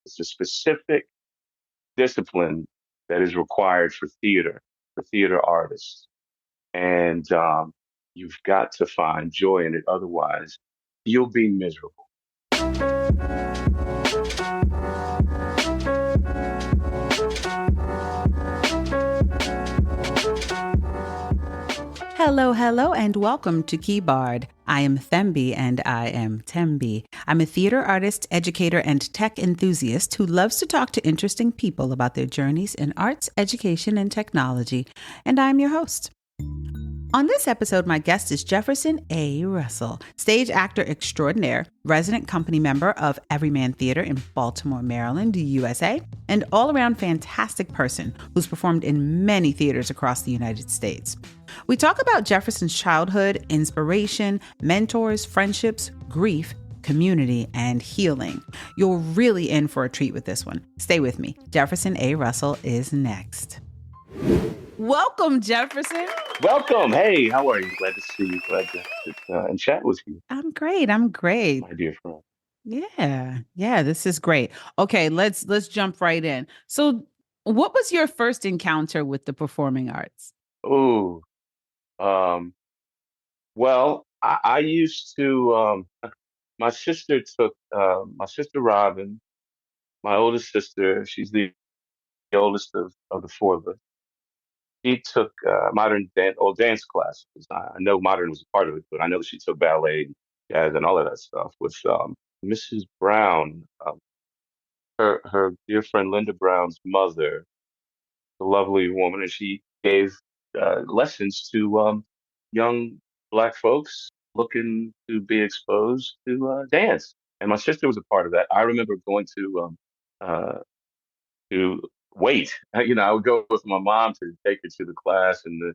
It's a specific discipline that is required for theater artists. And you've got to find joy in it. Otherwise, you'll be miserable. Hello, hello, and welcome to KeyBARD. I am Thembi and I am Thembi. I'm a theater artist, educator, and tech enthusiast who loves to talk to interesting people about their journeys in arts, education, and technology. And I'm your host. On this episode, my guest is Jefferson A. Russell, stage actor extraordinaire, resident company member of Everyman Theatre in Baltimore, Maryland, USA, and all-around fantastic person who's performed in many theaters across the United States. We talk about Jefferson's childhood, inspiration, mentors, friendships, grief, community, and healing. You're really in for a treat with this one. Stay with me. Jefferson A. Russell is next. Welcome, Jefferson. Welcome. Hey, how are you? Glad to see you. Glad to sit and chat with you. I'm great. My dear friend. Yeah, this is great. Okay, let's jump right in. So, what was your first encounter with the performing arts? Oh, um, well, I used to, my sister took, my sister Robin, my oldest sister, she's the oldest of the four of us. She took modern dance classes. I know modern was a part of it, but I know that she took ballet, jazz, and all of that stuff with Mrs. Brown, her dear friend Linda Brown's mother, a lovely woman, and she gave lessons to young Black folks looking to be exposed to dance. And my sister was a part of that. I remember going uh, to wait. I would go with my mom to take her to the class, and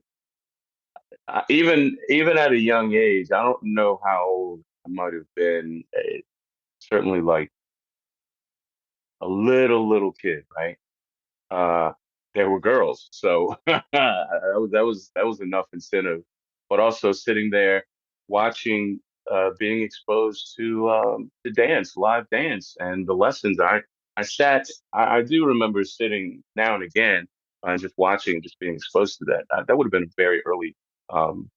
even at a young age, I don't know how old I might have been. Certainly, like a little kid, right? Uh, there were girls, so that was enough incentive. But also sitting there watching, being exposed to dance, live dance, and the lessons. I sat. I do remember sitting now and again and just watching, just being exposed to that. That would have been a very early um,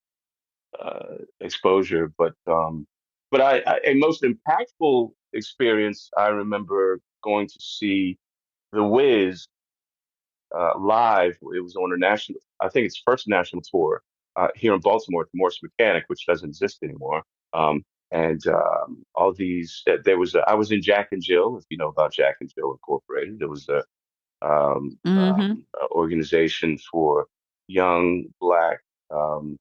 exposure, but a most impactful experience. I remember going to see The Wiz live. It was on a national, I think it's first national tour here in Baltimore, at the Morris Mechanic, which doesn't exist anymore. And all these, there was, I was in Jack and Jill, if you know about Jack and Jill Incorporated. There was Mm-hmm. a organization for young Black um,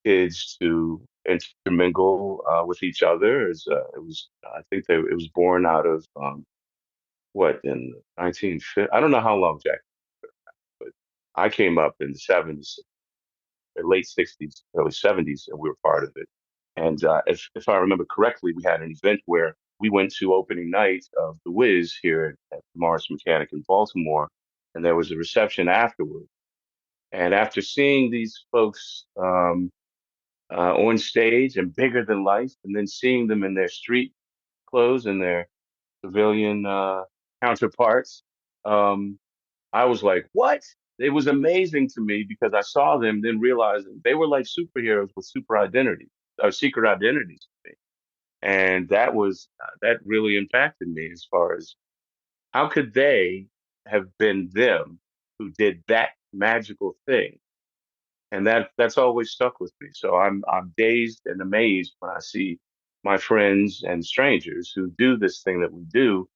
kids to intermingle with each other. It was, I think it was born out of what in 1950. I don't know how long Jack, but I came up in the 70s, late 60s, early 70s, and we were part of it. And if I remember correctly, we had an event where we went to opening night of The Wiz here at Morris Mechanic in Baltimore, and there was a reception afterward. And after seeing these folks on stage and bigger than life, and then seeing them in their street clothes and their civilian counterparts, um, I was like, what? It was amazing to me because I saw them, then realizing they were like superheroes with super identity or secret identities to me. And that really impacted me as far as how could they have been them who did that magical thing? And that's always stuck with me. So I'm dazed and amazed when I see my friends and strangers who do this thing that we do,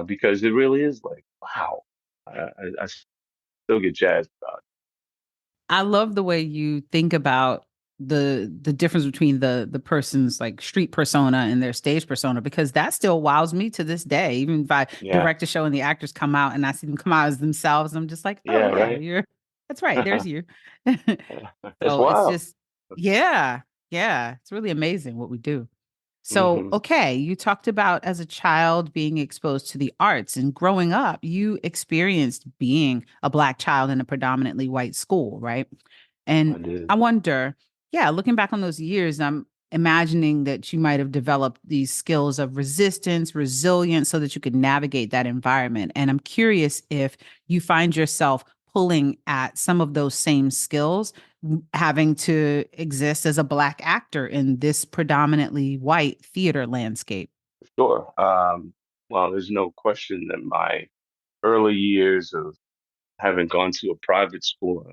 because it really is like, wow. I still get jazzed about I love the way you think about the difference between the person's like street persona and their stage persona, because that still wows me to this day. Even if I it. Yeah, direct a show and the actors come out and I see them come out as themselves, I'm just like, oh yeah, yeah, right. you're that's right. There's you. It's So it's wild. just yeah, yeah. It's really amazing what we do. So, Hmm. okay, you talked about as a child being exposed to the arts and growing up, you experienced being a Black child in a predominantly white school, right? I And did. I wonder, yeah, looking back on those years, imagining that you might have developed these skills of resistance, resilience, so that you could navigate that environment. And I'm curious if you find yourself pulling at some of those same skills, having to exist as a Black actor in this predominantly white theater landscape. Sure. Well, there's no question that my early years of having gone to a private school,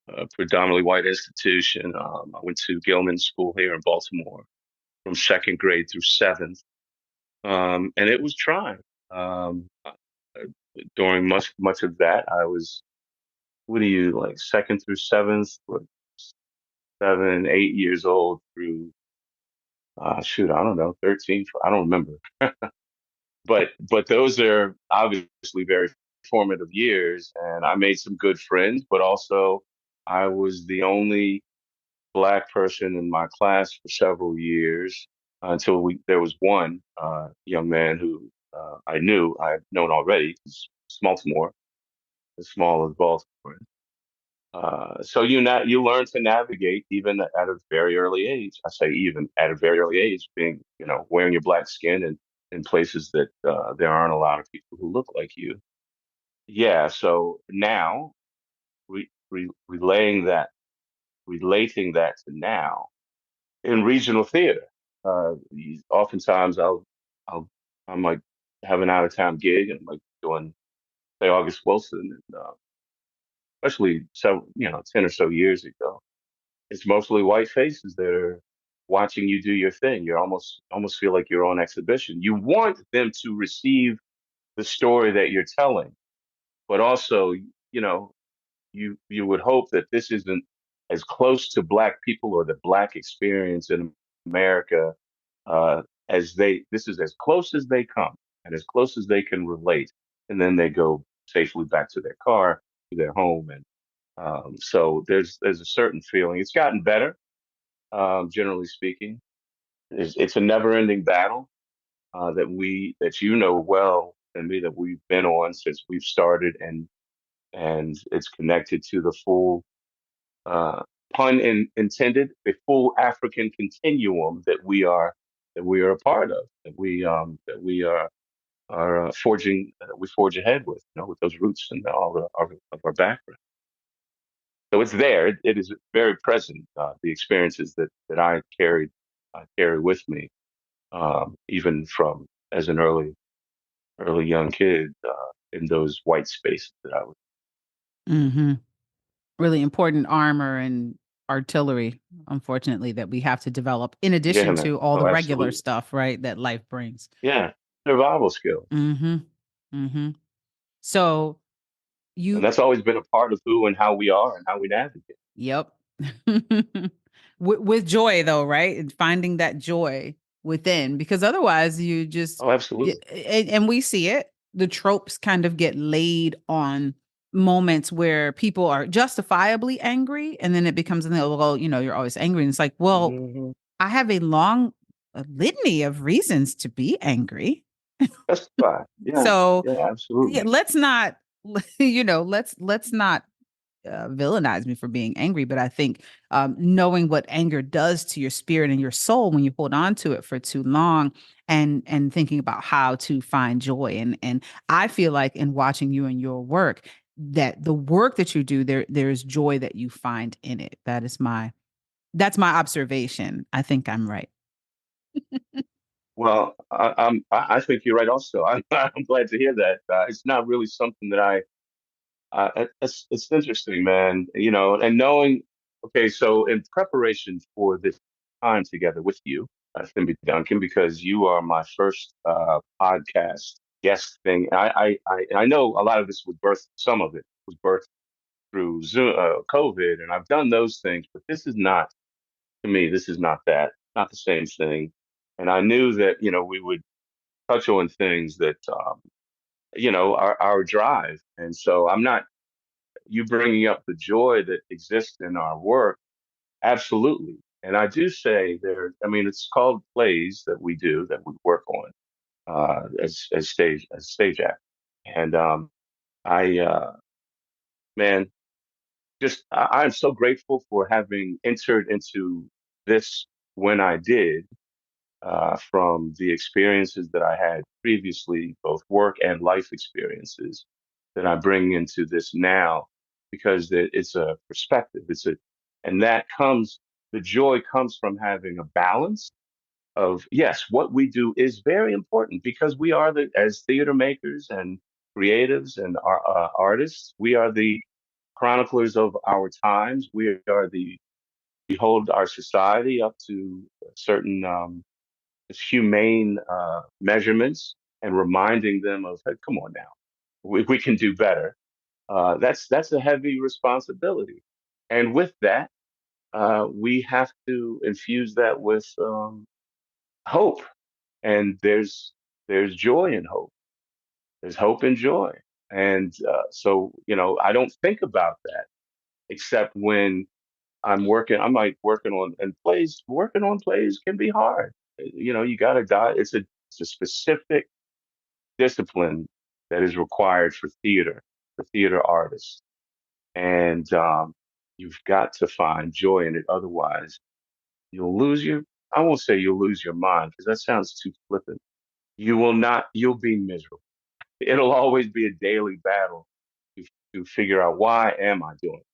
a predominantly white institution, I went to Gilman School here in Baltimore from second grade through seventh, and it was trying. During much of that, I was, what do you like, second through seventh, what, 7, 8 years old through, shoot, I don't know, 13, I don't remember. But those are obviously very formative years, and I made some good friends, but also I was the only Black person in my class for several years until there was one young man who I knew I had known already. It's Baltimore, as small as Baltimore. So you learn to navigate even at a very early age. I say even at a very early age, being wearing your Black skin and in places that there aren't a lot of people who look like you. Yeah. So now relaying that, relating that to now in regional theater. Oftentimes I'll I might have an out of town gig and like doing say August Wilson, and especially 10 or so years ago. It's mostly white faces that are watching you do your thing. You almost feel like you're on exhibition. You want them to receive the story that you're telling, but also, you know, you would hope that this isn't as close to Black people or the Black experience in America as this is as close as they come and as close as they can relate, and then they go safely back to their car, to their home, and so there's a certain feeling. It's gotten better, generally speaking. It's a never-ending battle that you know well, and me that we've been on since we've started, and it's connected to the full uh, intended, the full African continuum that we are a part of, that we are forging, we forge ahead with, with those roots and all of our background. So it's there. It is very present. The experiences that I carry with me, even from as an early young kid, in those white spaces that I was. Hmm. Really important armor and artillery, unfortunately, that we have to develop in Yeah, addition man. to all Oh, the regular absolutely. stuff, right, that life brings. Yeah, survival skills, Hmm. Hmm. So and you, that's always been a part of who and how we are and how we navigate. yep. With joy, though, right? And finding that joy within, because otherwise you just, Oh, absolutely. and we see it, the tropes kind of get laid on moments where people are justifiably angry. And then it becomes, well, you're always angry. And it's like, well, Hmm. I have a litany of reasons to be angry. Justify. Yeah, So yeah, yeah, absolutely. let's not, let's not villainize me for being angry, but I think knowing what anger does to your spirit and your soul when you hold on to it for too long, and thinking about how to find joy, and I feel like in watching you and your work, that the work that you do, there's joy that you find in it. That's my observation. I think I'm right. Well, I think you're right. Also, I'm glad to hear that. It's not really something that it's interesting, man. And knowing. Okay, so in preparation for this time together with you, Thembi Duncan, because you are my first podcast guest thing. I know a lot of this was birthed. Some of it was birthed through Zoom, COVID, and I've done those things, but this is not, to me, this is not that, not the same thing. And I knew that, we would touch on things that, our drive. And so I'm not, you bringing up the joy that exists in our work. Absolutely. And I do say I mean, it's called plays that we do, that we work on, as stage act. And, I, man, I'm so grateful for having entered into this when I did, from the experiences that I had previously, both work and life experiences that I bring into this now, because it's a perspective. And that comes, the joy comes from having a balance of, yes, what we do is very important because we are as theater makers and creatives and artists, we are the chroniclers of our times. We hold our society up to certain humane measurements and reminding them of, hey, come on now, we can do better. That's a heavy responsibility, and with that, we have to infuse that with hope. And there's joy in hope. There's hope and joy, and so I don't think about that except when I'm working. I'm like working on and plays. Working on plays can be hard. You got to die. It's a specific discipline that is required for theater artists. And you've got to find joy in it. Otherwise, you'll lose your, I won't say you'll lose your mind because that sounds too flippant. You will not, you'll be miserable. It'll always be a daily battle to, to figure out why am I doing it?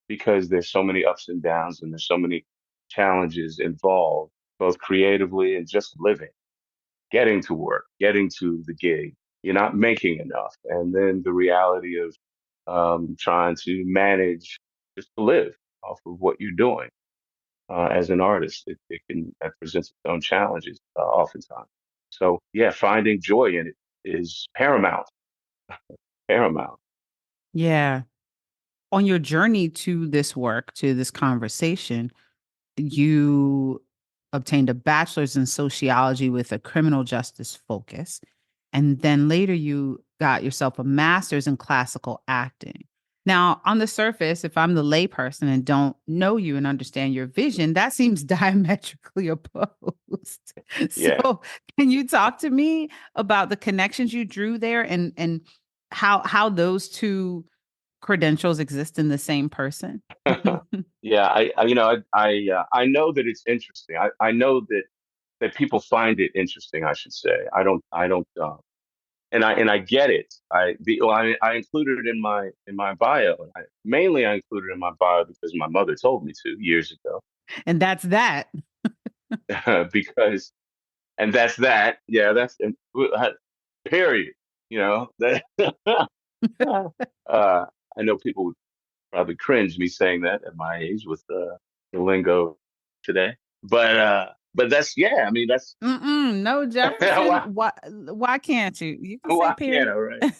Because there's so many ups and downs and there's so many challenges involved, both creatively and just living, getting to work, getting to the gig. You're not making enough. And then the reality of trying to manage just to live off of what you're doing as an artist. That presents its own challenges oftentimes. So yeah, finding joy in it is paramount, paramount. Yeah. On your journey to this work, to this conversation, you obtained a bachelor's in sociology with a criminal justice focus. And then later you got yourself a master's in classical acting. Now, on the surface, if I'm the layperson and don't know you and understand your vision, that seems diametrically opposed. Yeah. So, can you talk to me about the connections you drew there and how those two credentials exist in the same person? Yeah, I know that it's interesting. I know that people find it interesting, I should say. I don't and I get it. I included it in my bio. Mainly I included it in my bio because my mother told me to years ago. And that's that. Because and that's that. Yeah, period. That I know people would probably cringe me saying that at my age with the lingo today. But that's, yeah, I mean that's Mm-mm, no, Jefferson. why Why can't you? You can say why can't period. I,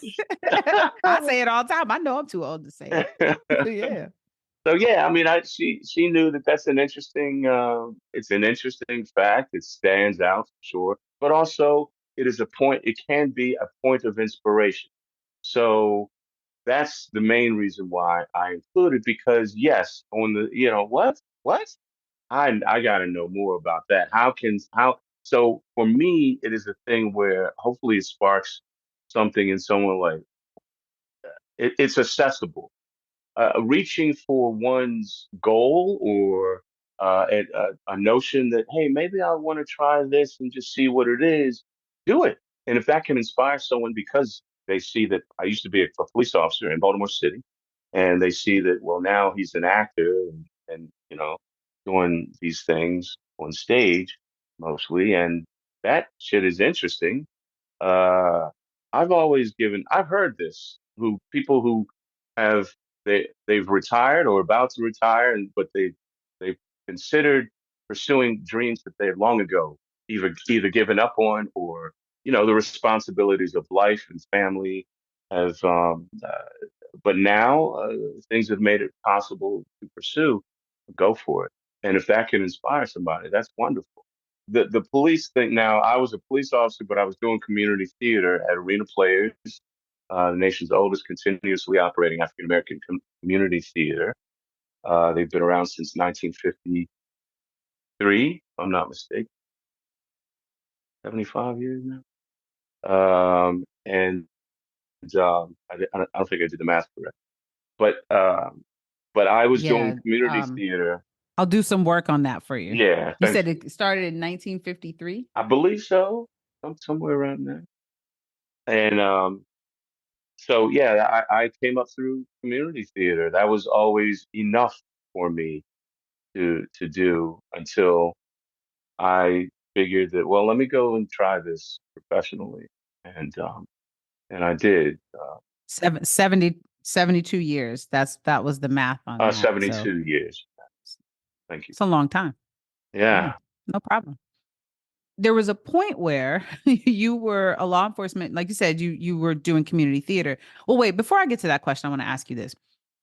I right? say it all the time. I know I'm too old to say it. Yeah. So yeah, I mean, she knew that that's an interesting. It's an interesting fact. It stands out for sure, but also it is a point. It can be a point of inspiration. So that's the main reason why I included, because yes, on the what I got to know more about that. How so for me, it is a thing where hopefully it sparks something in someone like it's accessible, reaching for one's goal or a notion that, hey, maybe I want to try this and just see what it is, do it. And if that can inspire someone because they see that I used to be a police officer in Baltimore City, and they see that, well, now he's an actor and doing these things on stage mostly, and that shit is interesting. uh, I've heard this, who people who have they've retired or about to retire, but they've considered pursuing dreams that they had long ago either given up on, or the responsibilities of life and family have but now things have made it possible to pursue. Go for it. And if that can inspire somebody, that's wonderful. The police thing. Now, I was a police officer, but I was doing community theater at Arena Players, the nation's oldest continuously operating African American community theater. They've been around since 1953, if I'm not mistaken, 75 years now. And I don't think I did the math correct, but I was doing Yeah. community theater. I'll do some work on that for you. Yeah, You thank said you. it started in 1953? I believe so, somewhere around there. And so yeah, I came up through community theater. That was always enough for me to do until I figured that, well, let me go and try this professionally, and I did. 72 years. That was the math on that. So 72 years. Thank you. it's a long time. Yeah, Yeah. no problem. There was a point where you were a law enforcement, like you said, you were doing community theater. Well, wait, before I get to that question, I want to ask you this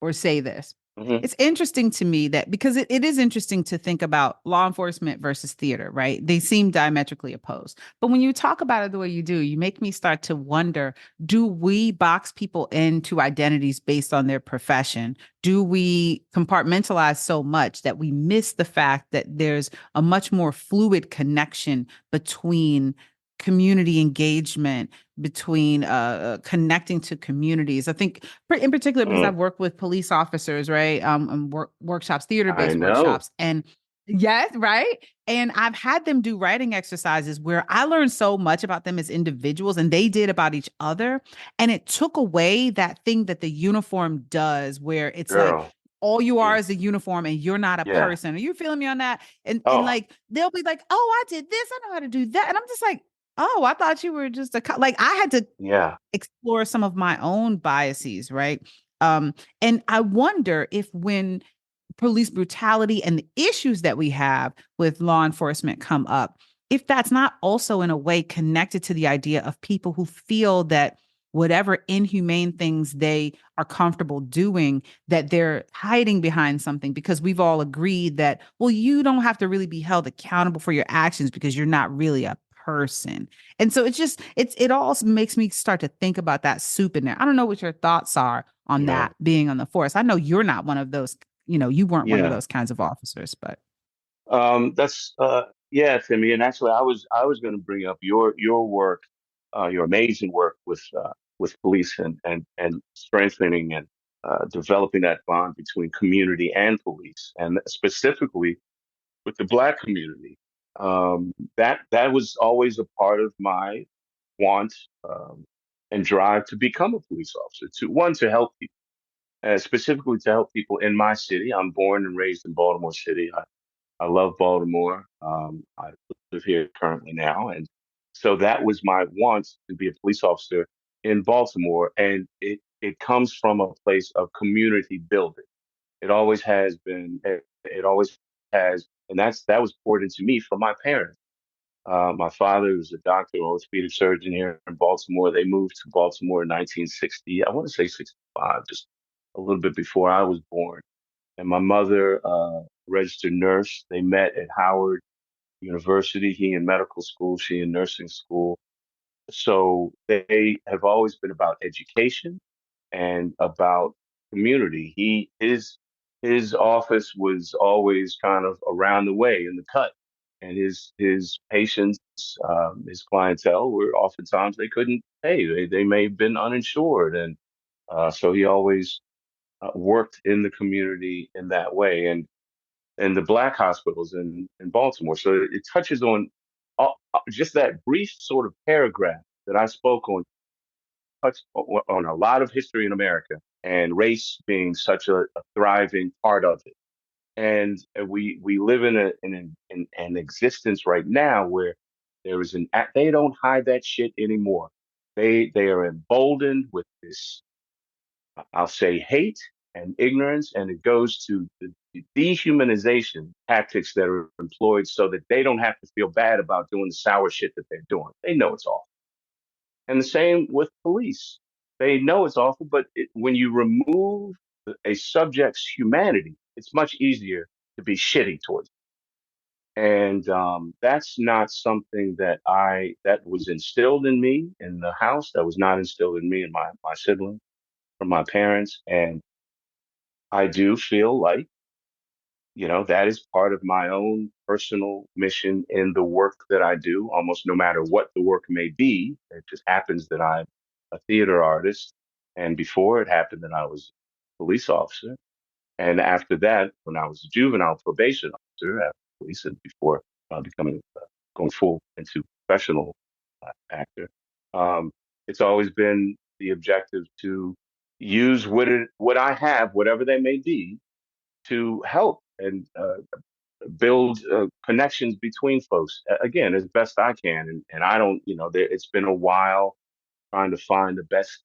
or say this. Hmm. It's interesting to me that because it is interesting to think about law enforcement versus theater, right? They seem diametrically opposed. But when you talk about it the way you do, you make me start to wonder, do we box people into identities based on their profession? Do we compartmentalize so much that we miss the fact that there's a much more fluid connection between community engagement, between connecting to communities? I think in particular because Mm, I've worked with police officers, right? And workshops, I theater-based know, workshops. And yes, right. And I've had them do writing exercises where I learned so much about them as individuals and they did about each other. And it took away that thing that the uniform does, where it's like, girl. all you are Yeah. is a uniform and you're not a Yeah. person. Are you feeling me on that? And Oh, like they'll be like, "Oh, I did this. I know how to do that." And I'm just like, "Oh, I thought you were just a like I had to yeah. explore some of my own biases, right? And I wonder if when police brutality and the issues that we have with law enforcement come up, if that's not also in a way connected to the idea of people who feel that whatever inhumane things they are comfortable doing, that they're hiding behind something because we've all agreed that, well, you don't have to really be held accountable for your actions because you're not really a person. And so it all makes me start to think about that soup in there. I don't know what your thoughts are on Yeah. that being on the force. I know you're not one of those, you weren't one of Yeah. those kinds of officers, but That's yeah, Timmy. And actually, I was going to bring up your work, your amazing work with police and strengthening and developing that bond between community and police, and specifically with the Black community. That was always a part of my want and drive to become a police officer. To help people, specifically to help people in my city. I'm born and raised in Baltimore City. I love Baltimore. I live here currently now, and so that was my want to be a police officer in Baltimore, and it comes from a place of community building. It always has been. It always has, and that was poured into me from my parents. My father was a doctor, orthopedic surgeon here in Baltimore. They moved to Baltimore in 1960. I want to say 65, just a little bit before I was born. And my mother, registered nurse. They met at Howard University. He in medical school, she in nursing school. So they have always been about education and about community. His office was always kind of around the way in the cut, and his patients, his clientele were oftentimes they couldn't pay. They may have been uninsured, and so he always worked in the community in that way, and the Black hospitals in Baltimore. So it touches on just that brief sort of paragraph that I spoke on, touched on a lot of history in America, and race being such a thriving part of it. And we live in an existence right now where there is they don't hide that shit anymore. They are emboldened with this, I'll say, hate and ignorance, and it goes to the dehumanization tactics that are employed so that they don't have to feel bad about doing the sour shit that they're doing. They know it's awful. And the same with police. They know it's awful, but when you remove a subject's humanity, it's much easier to be shitty towards them. And that's not something that was instilled in me in the house. That was not instilled in me and my siblings from my parents. And I do feel like, that is part of my own personal mission in the work that I do, almost no matter what the work may be. It just happens that I'm a theater artist. And before it happened that I was a police officer. And after that, when I was a juvenile probation officer at police and before becoming going full into professional actor, um, it's always been the objective to use what I have, whatever they may be, to help and build connections between folks. Again, as best I can, and I don't, it's been a while trying to find the best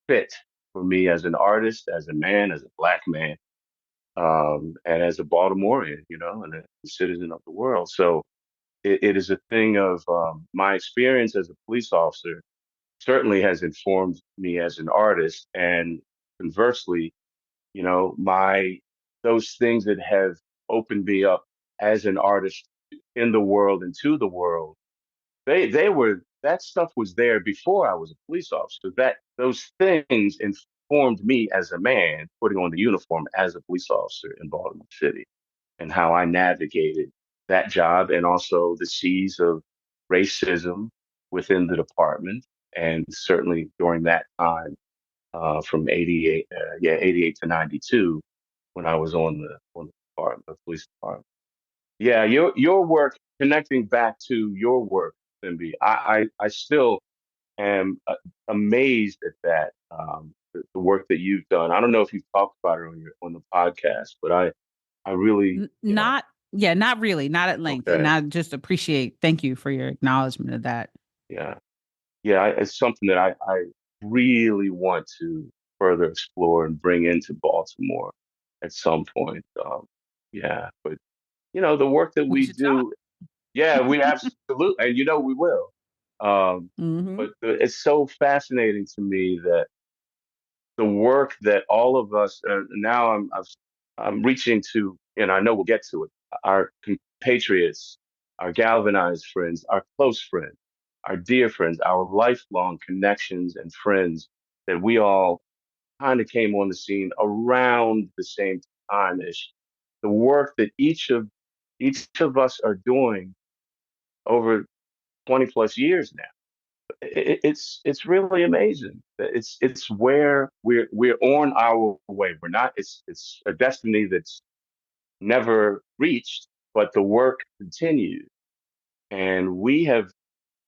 fit for me as an artist, as a man, as a black man, and as a Baltimorean, and a citizen of the world. So it is a thing of my experience as a police officer certainly has informed me as an artist, and conversely, my those things that have opened me up as an artist in the world and to the world, they were that stuff was there before I was a police officer. That those things informed me as a man putting on the uniform as a police officer in Baltimore City, and how I navigated that job, and also the seas of racism within the department, and certainly during that time from 88, 88 to 92, when I was on the department, the police department. Yeah, your work, connecting back to your work, Thembi, I still am amazed at that, the work that you've done. I don't know if you've talked about it on the podcast, but I really, Not, yeah, not really, not at length. And okay, I just appreciate, thank you for your acknowledgement of that. yeah, yeah, it's something that I really want to further explore and bring into Baltimore at some point. Yeah, but the work that We we should talk. do, yeah, we absolutely, and we will. Hmm. But it's so fascinating to me that the work that all of us, now I'm reaching to, and I know we'll get to it, our compatriots, our galvanized friends, our close friends, our dear friends, our lifelong connections and friends that we all kind of came on the scene around the same time ish. The work that each of us are doing over 20 plus years now. It's really amazing. It's where we're on our way. We're not. It's a destiny that's never reached, but the work continues, and we have.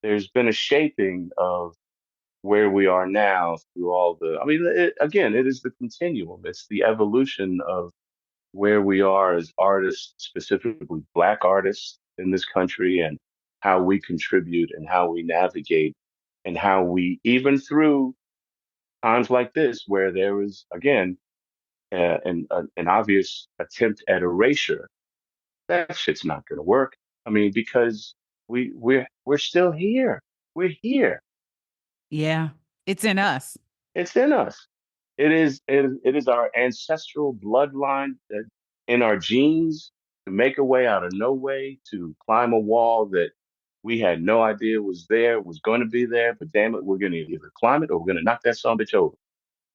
There's been a shaping of where we are now through all the. I mean, again, it is the continuum. It's the evolution of where we are as artists, specifically Black artists in this country, and how we contribute and how we navigate, and how we, even through times like this, where there is, again, an obvious attempt at erasure, that shit's not going to work. I mean, because we're still here. We're here. Yeah, it's in us. It's in us. It is our ancestral bloodline that in our genes to make a way out of no way, to climb a wall that we had no idea was there, was going to be there, but damn it, we're going to either climb it or we're going to knock that son of a bitch over,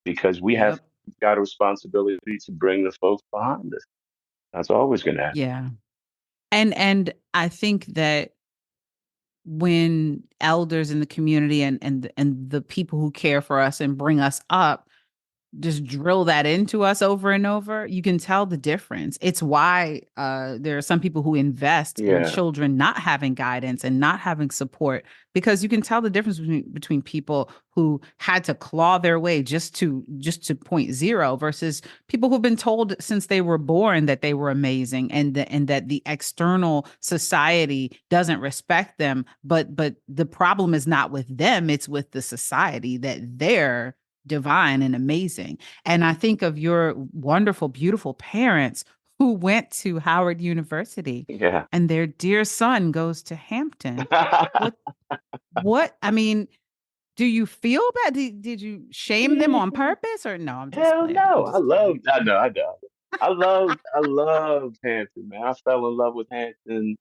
because we have Yep. got a responsibility to bring the folks behind us. That's always going to happen. Yeah. And I think that when elders in the community and the people who care for us and bring us up just drill that into us over and over, you can tell the difference. It's why there are some people who invest in Yeah, children not having guidance and not having support, because you can tell the difference between people who had to claw their way just to point zero versus people who've been told since they were born that they were amazing, and that the external society doesn't respect them, but the problem is not with them, it's with the society, that they're divine and amazing. And I think of your wonderful, beautiful parents who went to Howard University yeah. and their dear son goes to Hampton. What, I mean, do you feel bad? Did you shame them on purpose or no? I'm just Hell playing. I'm no. just playing. I know. I loved Hampton, man. I fell in love with Hampton.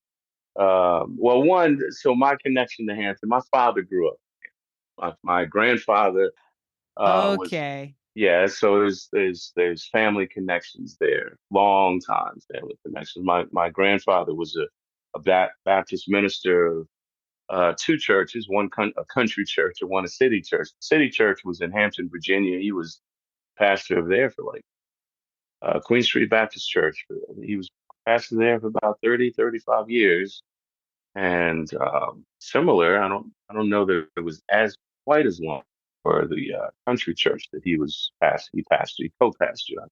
Well, one, so my connection to Hampton, my father grew up. My grandfather was, Okay. yeah. So there's family connections there, long time family connections. My grandfather was a Baptist minister of two churches, one a country church and one a city church. The city church was in Hampton, Virginia. He was pastor of there for like Queen Street Baptist Church. He was pastor there for about 30, 35 years. And similar, I don't know that it was as quite as long for the country church that he co-pastored, I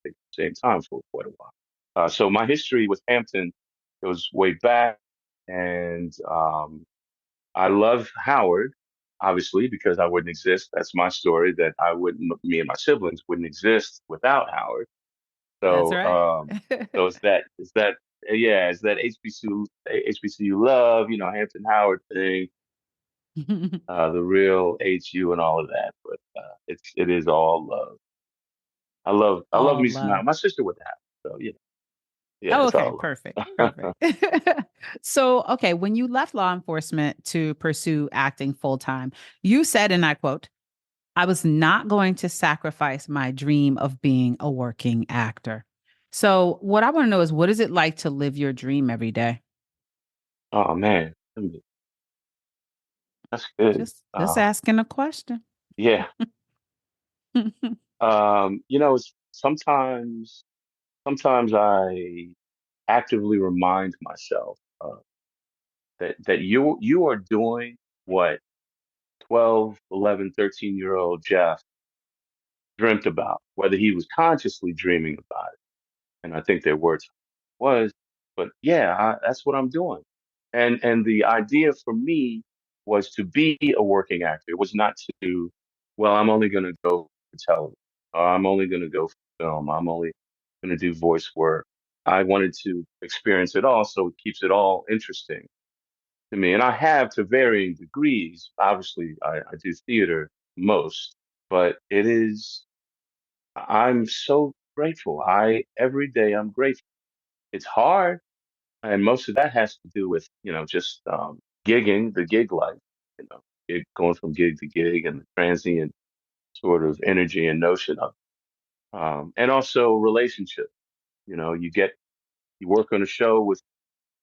think, at the same time for quite a while. So my history with Hampton goes way back, and I love Howard, obviously, because I wouldn't exist. That's my story. That I wouldn't, me and my siblings wouldn't exist without Howard. That's So, right. so yeah, it's that HBCU love, Hampton Howard thing, the real HU and all of that. But it is all love. I love All me some Howard. love. My sister would have. So yeah, Oh, it's okay, all perfect, love. perfect. So, okay, when you left law enforcement to pursue acting full time, you said, and I quote, I was not going to sacrifice my dream of being a working actor. So, what I want to know is what is it like to live your dream every day? Oh man, I mean, that's good. Just asking a question. Yeah. Sometimes I actively remind myself that you are doing what 12, 11, 13-year-old Jeff dreamt about, whether he was consciously dreaming about it. And I think their words was, but yeah, that's what I'm doing. And the idea for me was to be a working actor. It was not to, well, I'm only going to go for television, or I'm only going to go for film. I'm only going to do voice work. I wanted to experience it all, so it keeps it all interesting to me. And I have to varying degrees. Obviously, I do theater most, but I'm so grateful. Every day I'm grateful. It's hard, and most of that has to do with, just gigging, the gig life, going from gig to gig and the transient sort of energy and notion of, and also relationship. You work on a show with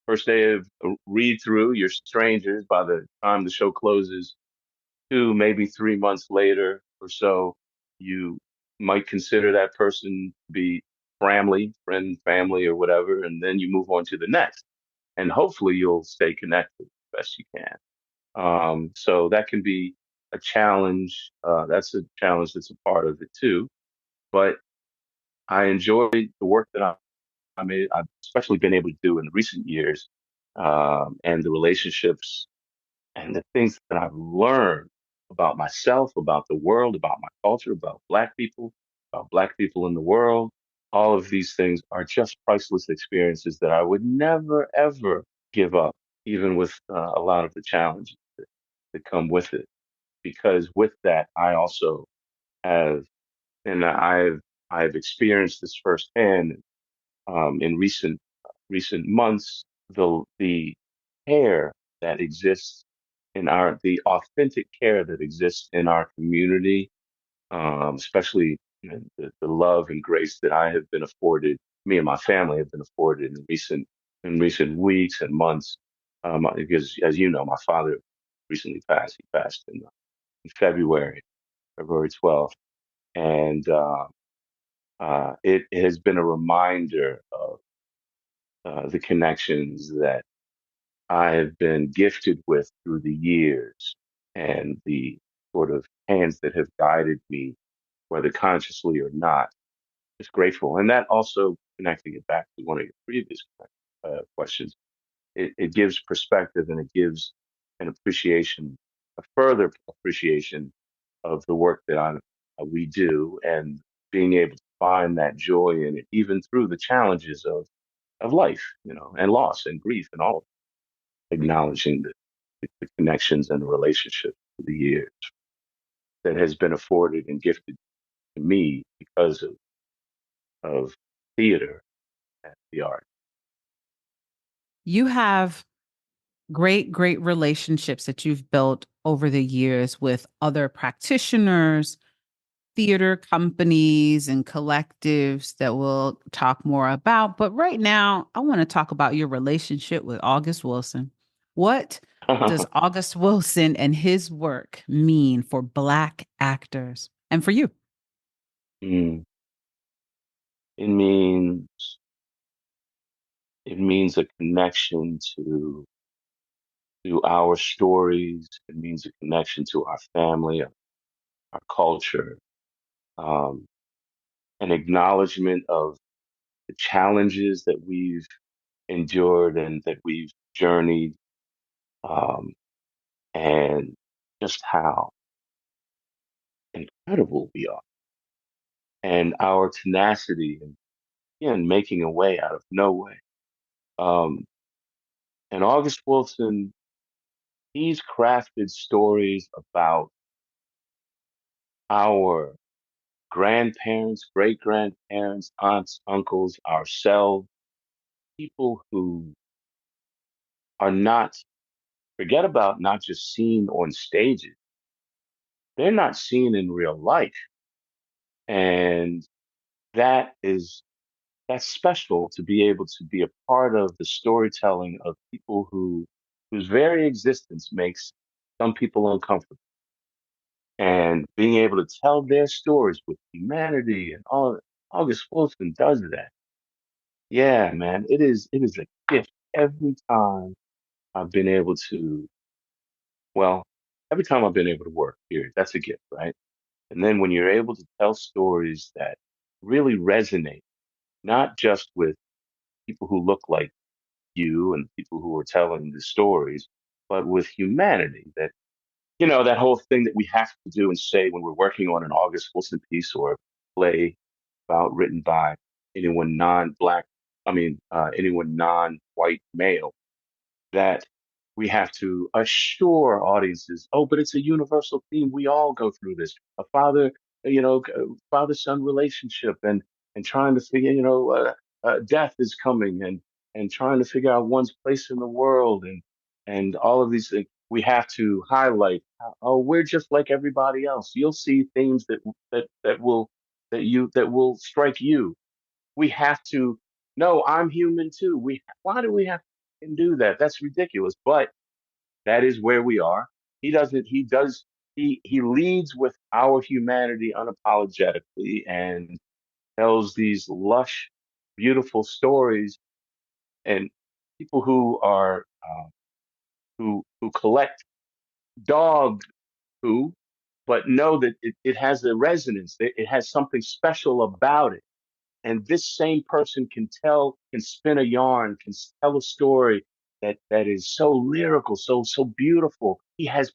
first day of read through, you're strangers. By the time the show closes, 2, maybe 3 months later or so, you might consider that person to be friend, family, or whatever, and then you move on to the next. And hopefully you'll stay connected as best you can. So that can be a challenge. That's a challenge that's a part of it too. But I enjoy the work that I've especially been able to do in recent years, and the relationships and the things that I've learned about myself, about the world, about my culture, about Black people in the world. All of these things are just priceless experiences that I would never, ever give up, even with a lot of the challenges that come with it. Because with that, I also have, and I've experienced this firsthand, in recent months, the care that exists the authentic care that exists in our community, especially the love and grace that I have been afforded, me and my family have been afforded in recent weeks and months. Because as you know, my father recently passed. He passed in February 12th, and it has been a reminder of the connections that I have been gifted with through the years and the sort of hands that have guided me, whether consciously or not. Just grateful. And that also, connecting it back to one of your previous questions, it gives perspective, and it gives an appreciation, a further appreciation of the work that we do, and being able to find that joy in it, even through the challenges of life, and loss and grief and all of it, acknowledging the connections and the relationships through the years that has been afforded and gifted to me because of theater and the art. You have great relationships that you've built over the years with other practitioners, theater companies, and collectives that we'll talk more about. But right now, I want to talk about your relationship with August Wilson. What does August Wilson and his work mean for Black actors and for you? Mm. It means it means a connection to our stories. It means a connection to our family, our culture, um, an acknowledgement of the challenges that we've endured and that we've journeyed, um, and just how incredible we are, and our tenacity and again making a way out of no way. Um, and August Wilson, he's crafted stories about our grandparents, great grandparents, aunts, uncles, ourselves, people who are not, forget about not just seen on stages, they're not seen in real life. And that is, that's special to be able to be a part of the storytelling of people whose very existence makes some people uncomfortable. And being able to tell their stories with humanity and all, August Wilson does that. Yeah, man, it is a gift every time I've been able to, well, every time I've been able to work, period. That's a gift, right? And then when you're able to tell stories that really resonate, not just with people who look like you and people who are telling the stories, but with humanity, that, that whole thing that we have to do and say when we're working on an August Wilson piece or a play about written by anyone non-black, anyone non-white male, that we have to assure audiences, oh, but it's a universal theme. We all go through this. A father, father-son relationship, and trying to figure, death is coming, and trying to figure out one's place in the world, and all of these things. We have to highlight, oh, we're just like everybody else. You'll see themes that will strike you. We have to, no, I'm human too. Why do we have to do that? That's ridiculous. But that is where we are. He doesn't, he does, he leads with our humanity unapologetically and tells these lush, beautiful stories. And people who are, who collect dog poo, but know that it has a resonance, it has something special about it. And this same person can spin a yarn, can tell a story that is so lyrical, so beautiful. He has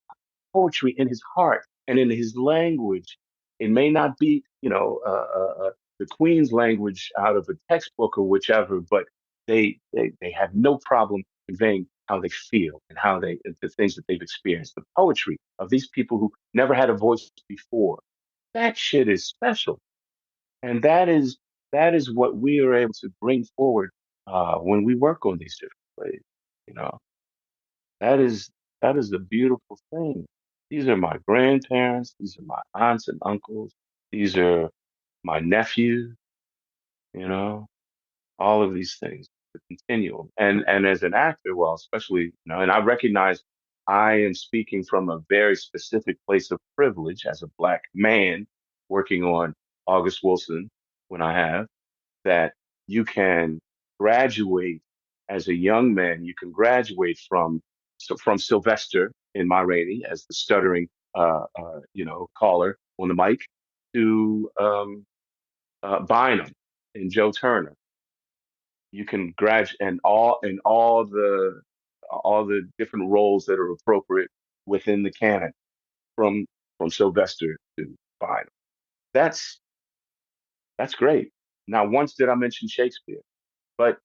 poetry in his heart and in his language. It may not be, the Queen's language out of a textbook or whichever, but they have no problem conveying how they feel and how the things that they've experienced. The poetry of these people who never had a voice before. That shit is special, and that is what we are able to bring forward when we work on these different plays. You know, that is that is a beautiful thing. These are my grandparents. These are my aunts and uncles. These are my nephews. You know, all of these things, the continuum. And as an actor, well, especially, and I recognize I am speaking from a very specific place of privilege as a black man working on August Wilson when I have that you can graduate as a young man. You can graduate from Sylvester in Ma Rainey as the stuttering, caller on the mic to Bynum and Joe Turner. You can graduate and all the different roles that are appropriate within the canon from Sylvester to Bynum. That's that's great. Now, once did I mention Shakespeare? But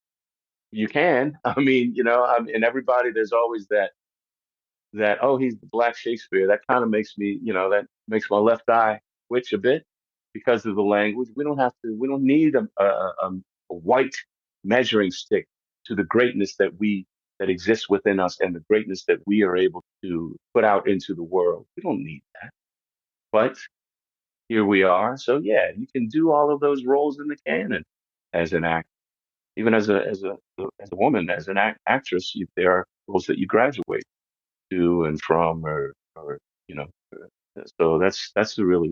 you can. I mean, and everybody, there's always that, oh, he's the Black Shakespeare. That kind of makes me, that makes my left eye twitch a bit because of the language. We don't need a white measuring stick to the greatness that exists within us and the greatness that we are able to put out into the world. We don't need that. But here we are. So yeah, you can do all of those roles in the canon as an actor, even as a woman, as an actress. There are roles that you graduate to and from, or you know. So that's a real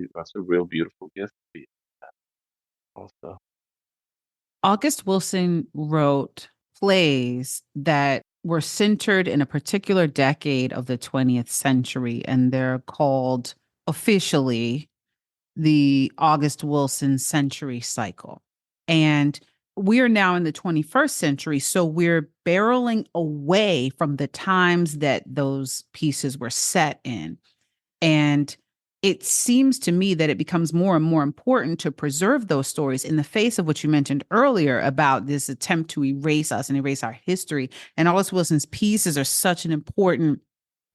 beautiful gift to be also. August Wilson wrote plays that were centered in a particular decade of the 20th century, and they're called officially the August Wilson Century Cycle. And we are now in the 21st century, so we're barreling away from the times that those pieces were set in. And it seems to me that it becomes more and more important to preserve those stories in the face of what you mentioned earlier about this attempt to erase us and erase our history. And August Wilson's pieces are such an important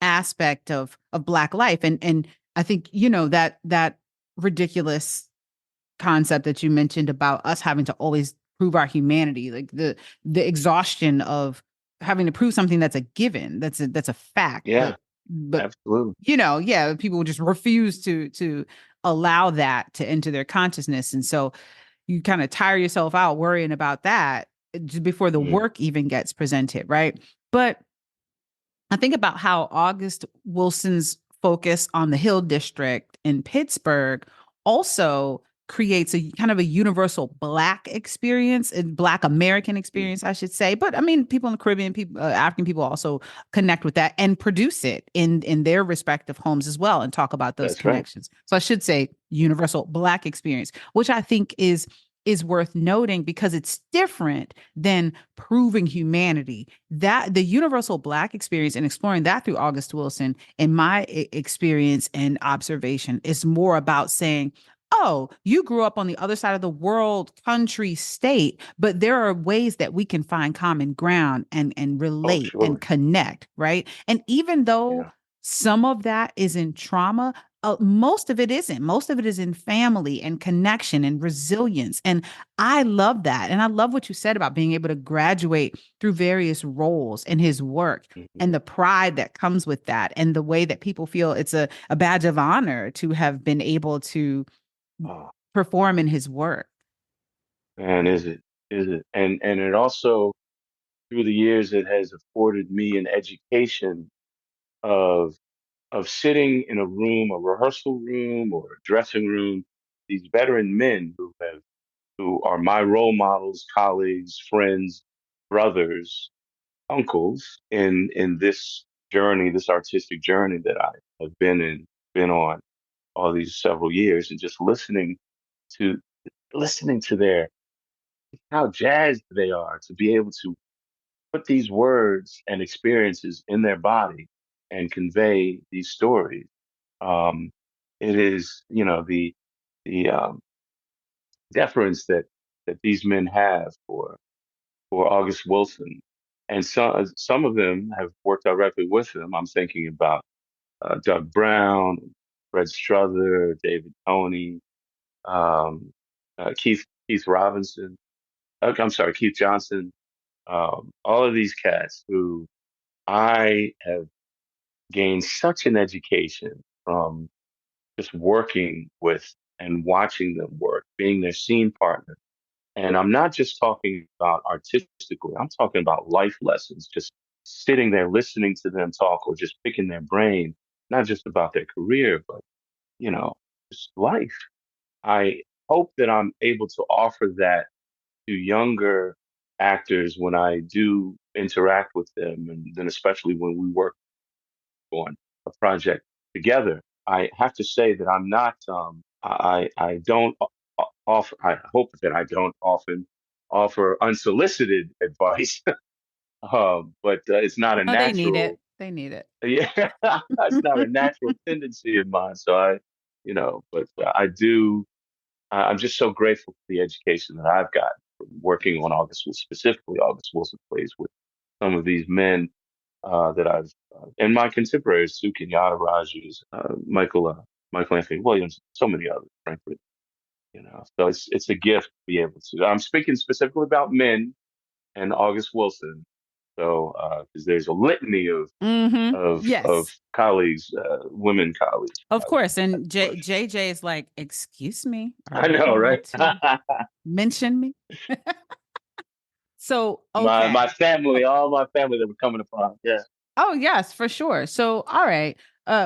aspect of Black life. And I think, that ridiculous concept that you mentioned about us having to always prove our humanity, like the exhaustion of having to prove something that's a given, that's a fact, Yeah, but absolutely. yeah, people just refuse to allow that to enter their consciousness, and so you kind of tire yourself out worrying about that just before the Mm, work even gets presented, right? But I think about how August Wilson's focus on the Hill District in Pittsburgh also creates a kind of a universal Black experience and Black American mm, experience, I should say. But I mean, people in the Caribbean, people, African people also connect with that and produce it in their respective homes as well and talk about those that's right. connections. So I should say universal Black experience, which I think is worth noting because it's different than proving humanity. That the universal Black experience and exploring that through August Wilson, in my experience and observation, is more about saying, oh, you grew up on the other side of the world, country, state, but there are ways that we can find common ground and Oh, relate and sure. connect, right? And even though Yeah. some of that is in trauma, most of it isn't. Most of it is in family and connection and resilience. And I love that. And I love what you said about being able to graduate through various roles in his work Mhm. and the pride that comes with that and the way that people feel it's a badge of honor to have been able to Oh, perform in his work. man, is it? Is it? And it also through the years it has afforded me an education of sitting in a room, a rehearsal room or a dressing room, these veteran men who are my role models, colleagues, friends, brothers, uncles in this journey, this artistic journey that I have been on all these several years, and just to listening to their how jazzed they are to be able to put these words and experiences in their body and convey these stories. Um, it is, the deference that these men have for August Wilson, and some of them have worked directly with him. I'm thinking about Doug Brown, Fred Strother, David Tony, um, Keith Robinson. I'm sorry, Keith Johnson. All of these cats who I have gained such an education from just working with and watching them work, being their scene partner. And I'm not just talking about artistically, I'm talking about life lessons, just sitting there listening to them talk or just picking their brain, not just about their career, but, you know, just life. I hope that I'm able to offer that to younger actors when I do interact with them, and then especially when we work on a project together. I have to say that I'm not. I don't offer. I hope that I don't often offer unsolicited advice, but it's not a Oh, they need it. natural. They need it. Yeah, it's not a natural tendency of mine. So but I do. I'm just so grateful for the education that I've got from working on specifically August Wilson plays with some of these men that and my contemporaries, Sue Kenyatta Rogers, Michael Anthony Williams, so many others, frankly. So it's a gift to be able to. I'm speaking specifically about men and August Wilson. So, because there's a litany of Yes, colleagues, women colleagues, of course. And question. JJ is like, excuse me, are I you know, going right? to mention me? So, My okay. family, all my family that were coming upon. Yeah. Oh, yes, for sure. So, all right.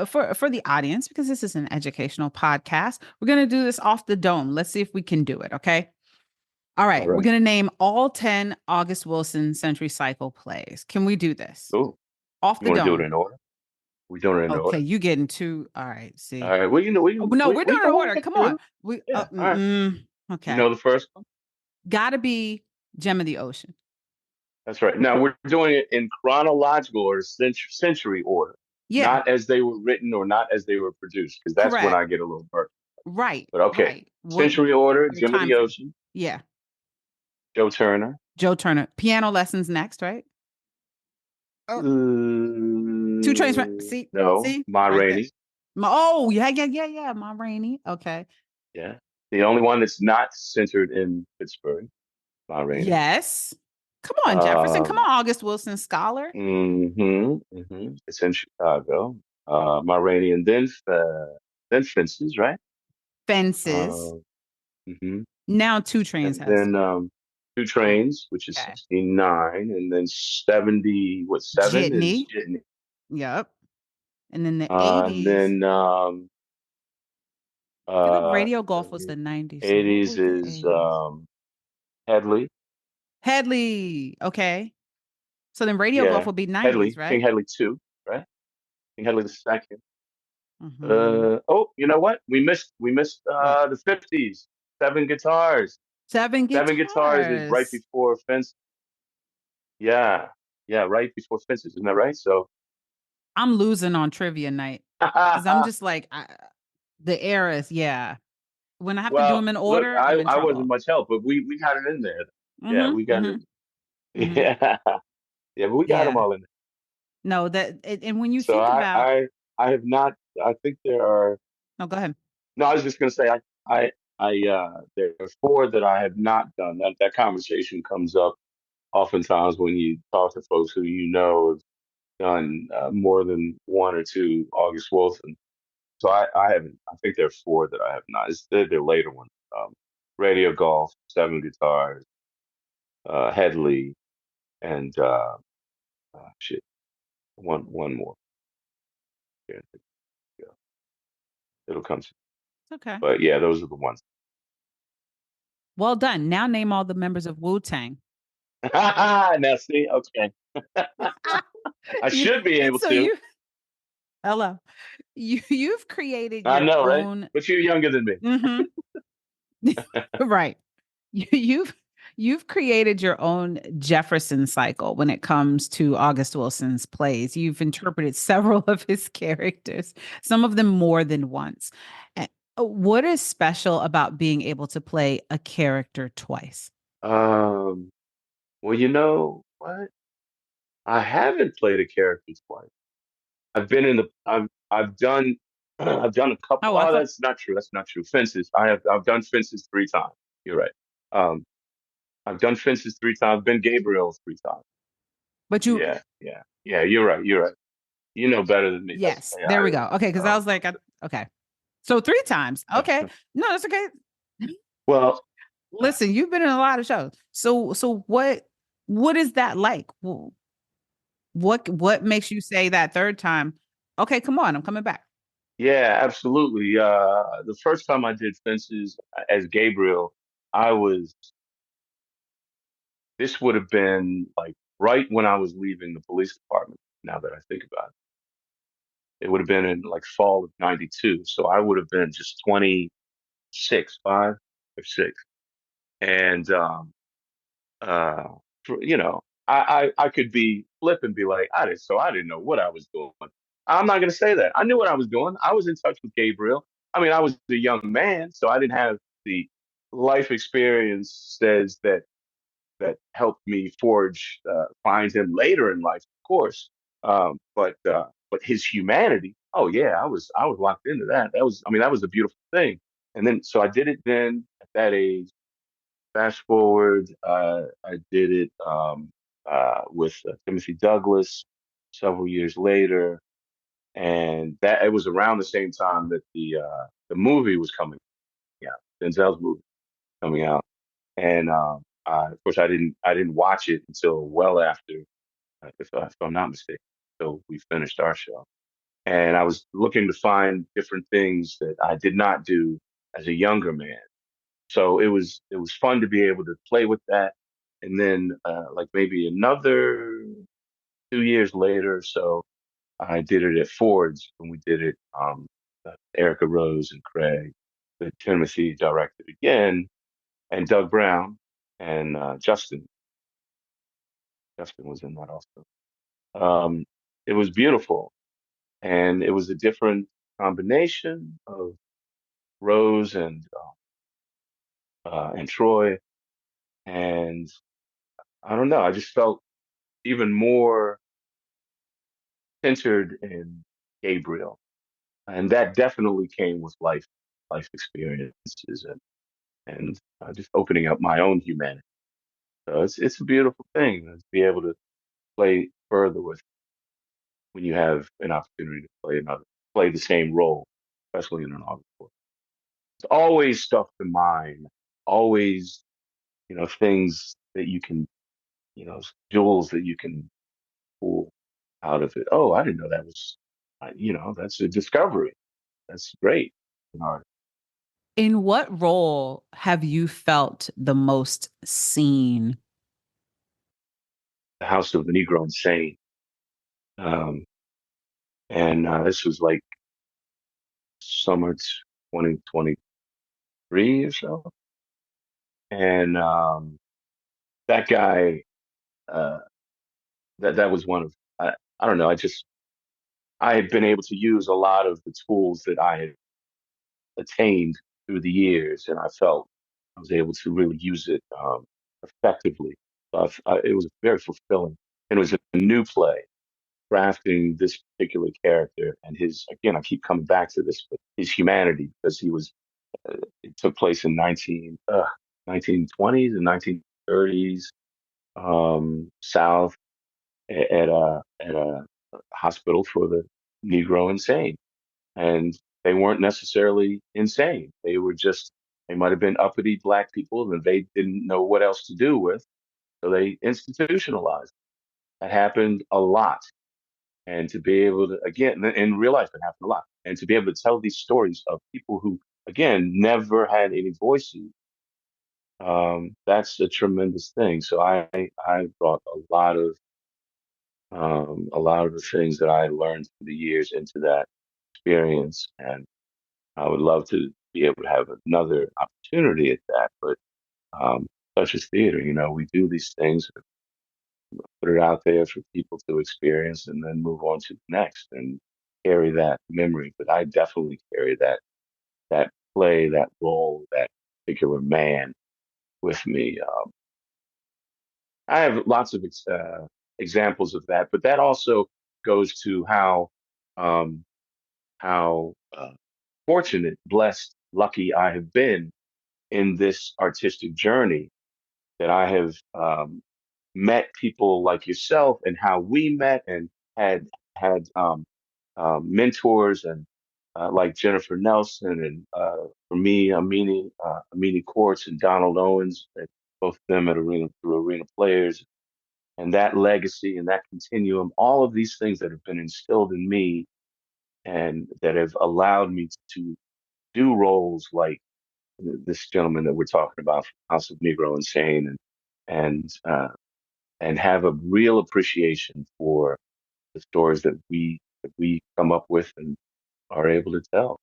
For the audience, because this is an educational podcast, we're gonna do this off the dome. Let's see if we can do it. Okay. All All right, we're right. gonna name all 10 August Wilson Century Cycle plays. Can we do this? Cool. Off You the want to do it dome. in order? We doing it in Okay, order? you getting two. All right, All see. right. Well, Oh, no, we're we doing it in going to order. get Come on. through. We Yeah. All right. You okay. know the first one? Gotta be Gem of the Ocean. That's right. Now we're doing it in chronological or century order, Yeah, not as they were written or not as they were produced, because that's when correct. I get a little burnt. Right, But okay. right. What Century order, the Jim of time the frame? Ocean, Yeah. Joe Turner. Joe Turner. Piano lessons next, right? Oh, two trains. See, No, see, Ma right there. Rainey. Oh, yeah, yeah, yeah, yeah. Ma Rainey. Okay. Yeah. The only one that's not centered in Pittsburgh, Ma Rainey. Yes. Come on, Jefferson. Come Um, on, August Wilson Scholar. It's in Chicago. Ma Rainey, and then Fences, right? Fences. Uh, hmm Now two trains And has to then be. Two Trains, which is Okay. 69, and then 70, what, seven is Jitney. Jitney. Yep. And then the And 80s. then I feel like uh, Radio Golf was the the 90s. So what 80s was the is 80s? Headley. Headley. Okay. So then Radio Golf Yeah, will be 90s, Headley, King right? Headley 2, right? King Headley the second. Mm-hmm. Oh, you know what? We missed What? the 50s. Seven guitars. Seven Seven guitars is right guitars. before Fence. Yeah, yeah, right before Fences, isn't that right? So, I'm losing on trivia night because I'm just like, the eras. Yeah. When I have to do well, them in look, order, I'm in I wasn't trouble. much help, but we got it in there. Yeah, we Mm-hmm. got it. Mm-hmm. Mm-hmm. Yeah, yeah, but we got them Yeah. all in there. No, and when you So think about, I have not. I think there are. no, go ahead. No, I was just gonna say there are four that I have not done. That conversation comes up oftentimes when you talk to folks who you know have done more than one or two August Wilson. So I haven't. I think there are four that I have not. They're later ones. Radio Golf, Seven Guitars, Headley, and shit, one more. Yeah, yeah, it'll come to. Okay. But yeah, those are the ones. Well done. Now name all the members of Wu Tang. Now see, okay, I you, should be able so to. you, hello. You've created I your know, right? own. But you're younger than me. Hmm. Right. You've you've created your own Jefferson cycle when it comes to August Wilson's plays. You've interpreted several of his characters, some of them more than once. What is special about being able to play a character twice? Um, well, you know what? I haven't played a character twice. I've done I've done a couple. Oh, I Oh, thought, that's not true. That's not true. Fences. I've done Fences three times. You're right. Um, I've done Fences three times. Been Gabriel three times. but you, Yeah, yeah, yeah. You're right. You're right. You know better than me. That's yes, yeah. there we go. Okay, because I Um, was like, okay, so three times. Okay, no, that's okay. well, Listen, you've been in a lot of shows. So what is that like? What makes you say that third time? Okay, come on, I'm coming back. yeah, absolutely. The first time I did Fences as Gabriel, I was. This would have been like right when I was leaving the police department. Now that I think about it, it would have been in like fall of '92. So I would have been just 26, 5 or 6, and uh, you know, I could be flip and be like, I didn't know what I was doing. I'm not gonna say that. I knew what I was doing. I was in touch with Gabriel. I mean, I was a young man, so I didn't have the life experience says that helped me forge find him later in life, of course. But his humanity, oh yeah, I was locked into that. That was a beautiful thing. And then so I did it then at that age. Fast forward, I did it with Timothy Douglas several years later, and that it was around the same time that the movie was coming out, Denzel's movie coming out, and of course I didn't watch it until well after, if I'm not mistaken. So we finished our show, and I was looking to find different things that I did not do as a younger man, So it was fun to be able to play with that. And then like maybe another 2 years later or so, I did it at Ford's when we did it. Erica Rose and Craig, the Timothy directed again, and Doug Brown and Justin. Justin was in that also. Um, it was beautiful, and it was a different combination of Rose and Troy, and I don't know. I just felt even more centered in Gabriel, and that definitely came with life experiences and just opening up my own humanity. So it's a beautiful thing to be able to play further with when you have an opportunity to play the same role, especially in an audience. It's always stuff to mine, always things that you can jewels that you can pull out of it. Oh, I didn't know that was, that's a discovery. That's great. In art. In what role have you felt the most seen? The House of the Negro Insane. Um, and this was like summer 2023 or so. And that guy, uh, that was one of, I don't know, I had been able to use a lot of the tools that I had attained through the years, and I felt I was able to really use it effectively. So it was very fulfilling. And it was a new play, crafting this particular character and his, again, I keep coming back to this, but his humanity, because it took place in 1920s and 1930s, South at a hospital for the Negro insane. And they weren't necessarily insane. They might have been uppity black people and they didn't know what else to do with. So they institutionalized. That happened a lot. And to be able to, again, in real life, it happened a lot. And to be able to tell these stories of people who, again, never had any voices, that's a tremendous thing. So I brought a lot of the things that I learned through the years into that experience. And I would love to be able to have another opportunity at that. But um, such as theater, we do these things, put it out there for people to experience, and then move on to the next and carry that memory. But I definitely carry that play, that role, that particular man with me. I have lots of examples of that, but that also goes to um, how fortunate, blessed, lucky I have been in this artistic journey that I have met people like yourself and how we met and had mentors and like Jennifer Nelson and for me, Amini Courts and Donald Owens, and both of them at Arena through Arena Players, and that legacy and that continuum, all of these things that have been instilled in me and that have allowed me to do roles like this gentleman that we're talking about, House of Negro Insane, and and have a real appreciation for the stories that we come up with and are able to tell.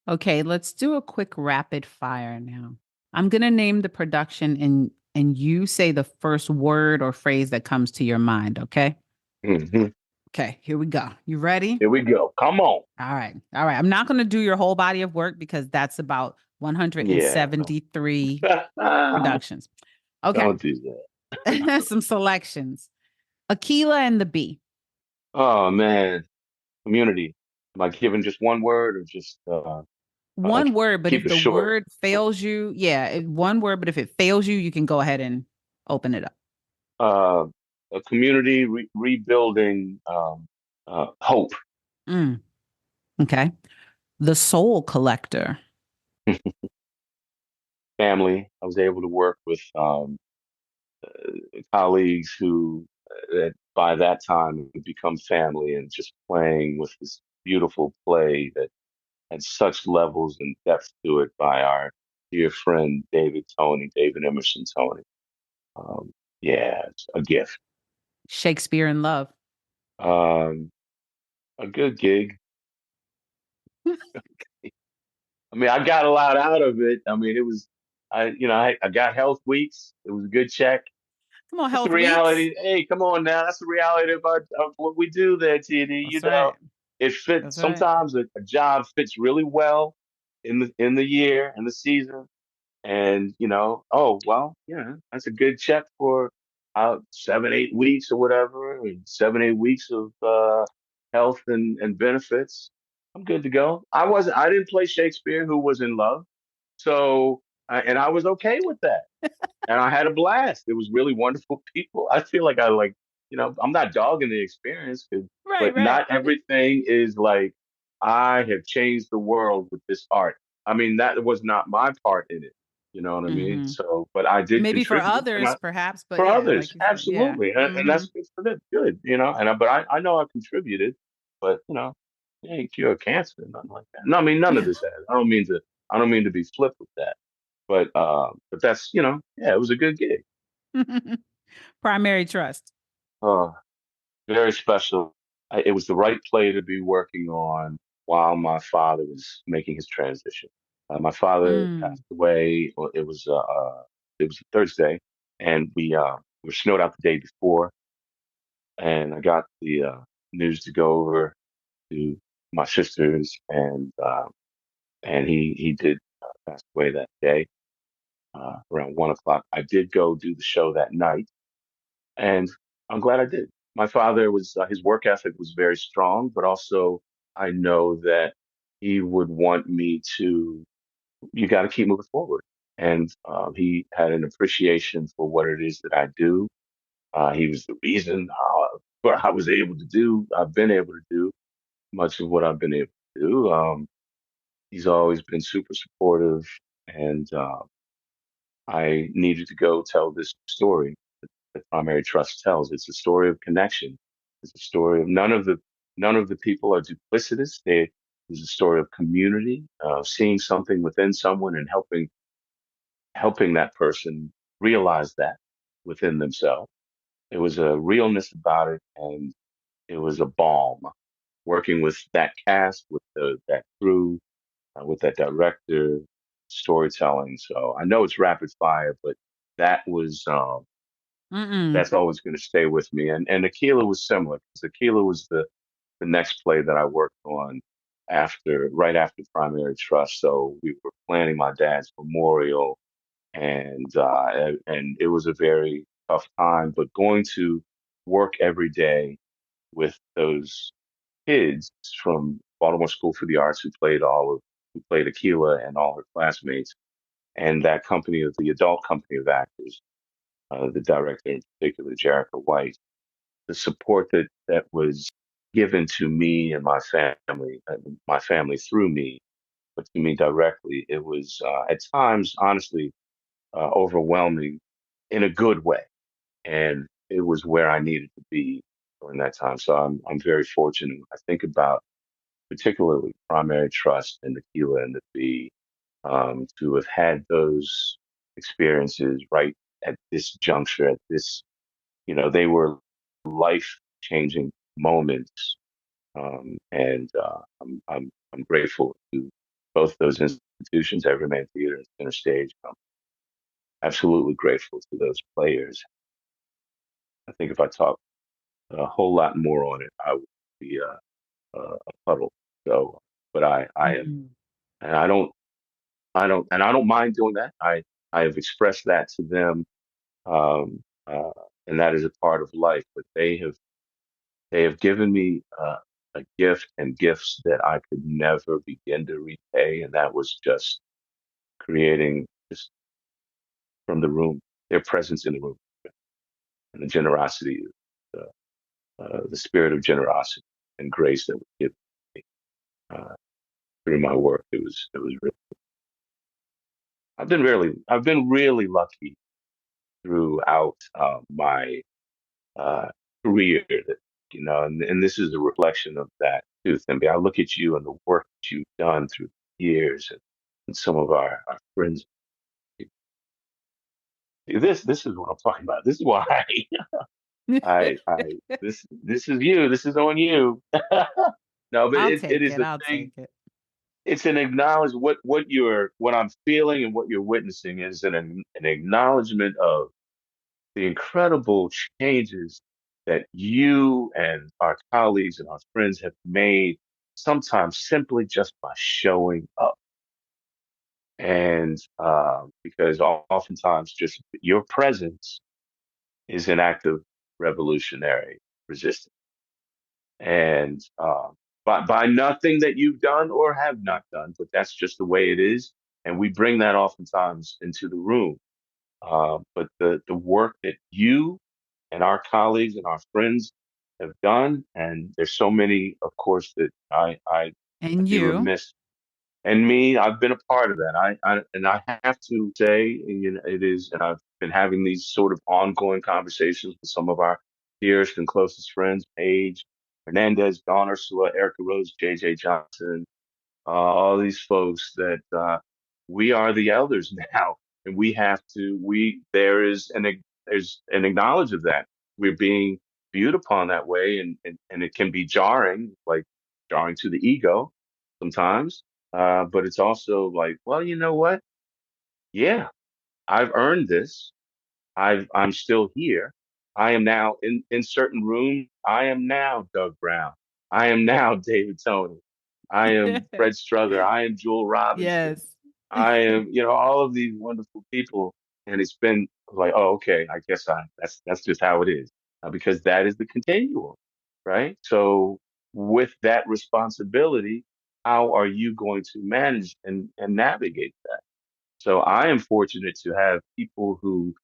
Okay, let's do a quick rapid fire now. I'm going to name the production and you say the first word or phrase that comes to your mind, okay? Hmm. Okay, here we go. You ready? Here we go. Come on. All right. All right. I'm not going to do your whole body of work because that's about Yeah. 173 Don't productions. Okay. do that. Some selections. Aquila and the Bee. Oh man, community. Am I giving just one word or just I'll One word, but keep if it the short? word fails you, yeah, one word, but if it fails you, you can go ahead and open it up. Uh, a community rebuilding hope. Mm, okay. The Soul Collector. Family. I was able to work with colleagues who by that time had become family and just playing with this beautiful play that had such levels and depth to it by our dear friend David Emerson Tony. Um, yeah, it's a gift. Shakespeare in Love. Um, a good gig. I mean, I got a lot out of it. I mean, it was, I got health weeks. It was a good check. Come on, That's the Health Weeks. reality. Hey, come on now. That's the reality of what we do there, TD. That's right. It fits. That's right. Sometimes a job fits really well in the year and the season. And, oh, well, yeah, that's a good check for 7, 8 weeks or whatever, and 7, 8 weeks of health and benefits. I'm good to go. I didn't play Shakespeare who was in love. So, and I was okay with that, and I had a blast. It was really wonderful people. I feel like I'm not dogging the experience, Right, but right. not everything is like I have changed the world with this art. I mean, that was not my part in it. You know what I mean? Hmm. So, but I did Maybe for contribute, and others, perhaps, but for yeah, others, like you said, yeah. absolutely, and Hmm. that's good for them. Good, but I know I contributed, but you ain't cure cancer, nothing like that. No, I mean none of this has. I don't mean to be flip with that. But that's, yeah, it was a good gig. Primary trust. Uh, very special. It was the right play to be working on while my father was making his transition. My father Mm. passed away. Well, it was a Thursday, and we were snowed out the day before, and I got the news to go over to my sisters, and he did pass away that day around 1 o'clock. I did go do the show that night, and I'm glad I did. My father was his work ethic was very strong, but also I know that he would want me to. You got to keep moving forward, and he had an appreciation for what it is that I do. He was the reason what I was able to do. I've been able to do much of what I've been able to do. He's always been super supportive, and I needed to go tell this story that Primary Trust tells. It's a story of connection. It's a story of none of the people are duplicitous. It's a story of community, seeing something within someone and helping that person realize that within themselves. There was a realness about it, and it was a balm working with that cast, with that crew, with that director, storytelling. So I know it's rapid fire, but that was Mm-mm. that's always going to stay with me. And Aquila was similar because Aquila was the next play that I worked on right after Primary Trust. So we were planning my dad's memorial, and it was a very tough time. But going to work every day with those kids from Baltimore School for the Arts who played Aquila and all her classmates, and that company of the adult company of actors, the director in particular, Jericho White, the support that was given to me and my family through me, but to me directly, it was at times, honestly, overwhelming in a good way, and it was where I needed to be during that time. So I'm very fortunate. I think about particularly Primary Trust and Tequila and the Bee to have had those experiences right at this juncture, at this, they were life changing moments. I'm grateful to both those institutions, Everyman Theatre and Center Stage. I'm absolutely grateful to those players. I think if I talk a whole lot more on it, I would be a puddle. So, but I am, Mm. and I don't mind doing that. I have expressed that to them, um, uh, and that is a part of life. But they have given me a gift and gifts that I could never begin to repay, and that was just creating just from the room their presence in the room and the generosity, the spirit of generosity and grace that was given me through my work. It was really, I've been really lucky throughout my uh, career. That, and this is a reflection of that too, Thembi. I look at you and the work that you've done through the years, and some of our friends. this is what I'm talking about. This is why this is you. This is on you. No, but I'll it take is it. a I'll thing. take it. It's an acknowledge what I'm feeling and what you're witnessing is an acknowledgement of the incredible changes that you and our colleagues and our friends have made, sometimes simply just by showing up. And because oftentimes just your presence is an act of revolutionary resistance. And by nothing that you've done or have not done, but that's just the way it is. And we bring that oftentimes into the room. But the work that you and our colleagues and our friends have done, and there's so many, of course, that And I'd be you. remiss. And me, I've been a part of that. I have to say, you know, it is, and I've been having these sort of ongoing conversations with some of our dearest and closest friends, Paige, Hernandez, Dawn Ursula, Erica Rose, JJ Johnson, all these folks that we are the elders now, and we have to. We there's an acknowledge of that. We're being viewed upon that way, and it can be jarring, like jarring to the ego sometimes. But it's also like, well, you know what? Yeah, I've earned this. I'm still here. I am now in certain rooms. I am now Doug Brown. I am now David Tony. I am Fred Strother. I am Jewel Robinson. Yes. I am, you know, all of these wonderful people. And it's been like, oh, okay, I guess that's just how it is. Because that is the continuum, right? So with that responsibility, how are you going to manage and navigate that? So I am fortunate to have people who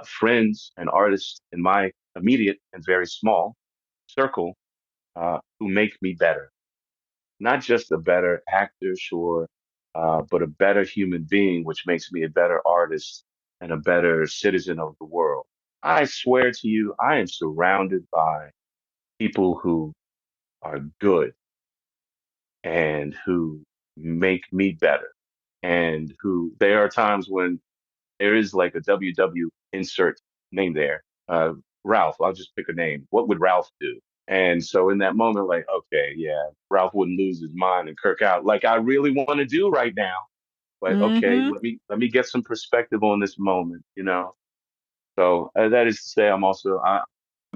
friends and artists in my immediate and very small circle who make me better. Not just a better actor, sure, but a better human being, which makes me a better artist and a better citizen of the world. I swear to you, I am surrounded by people who are good and who make me better. And who there are times when there is like a WW insert name there. Ralph, I'll just pick a name. What would Ralph do? And so in that moment, like, okay, yeah, Ralph wouldn't lose his mind and kirk out like I really want to do right now. But okay, Mm-hmm. let me get some perspective on this moment, you know. So that is to say, I'm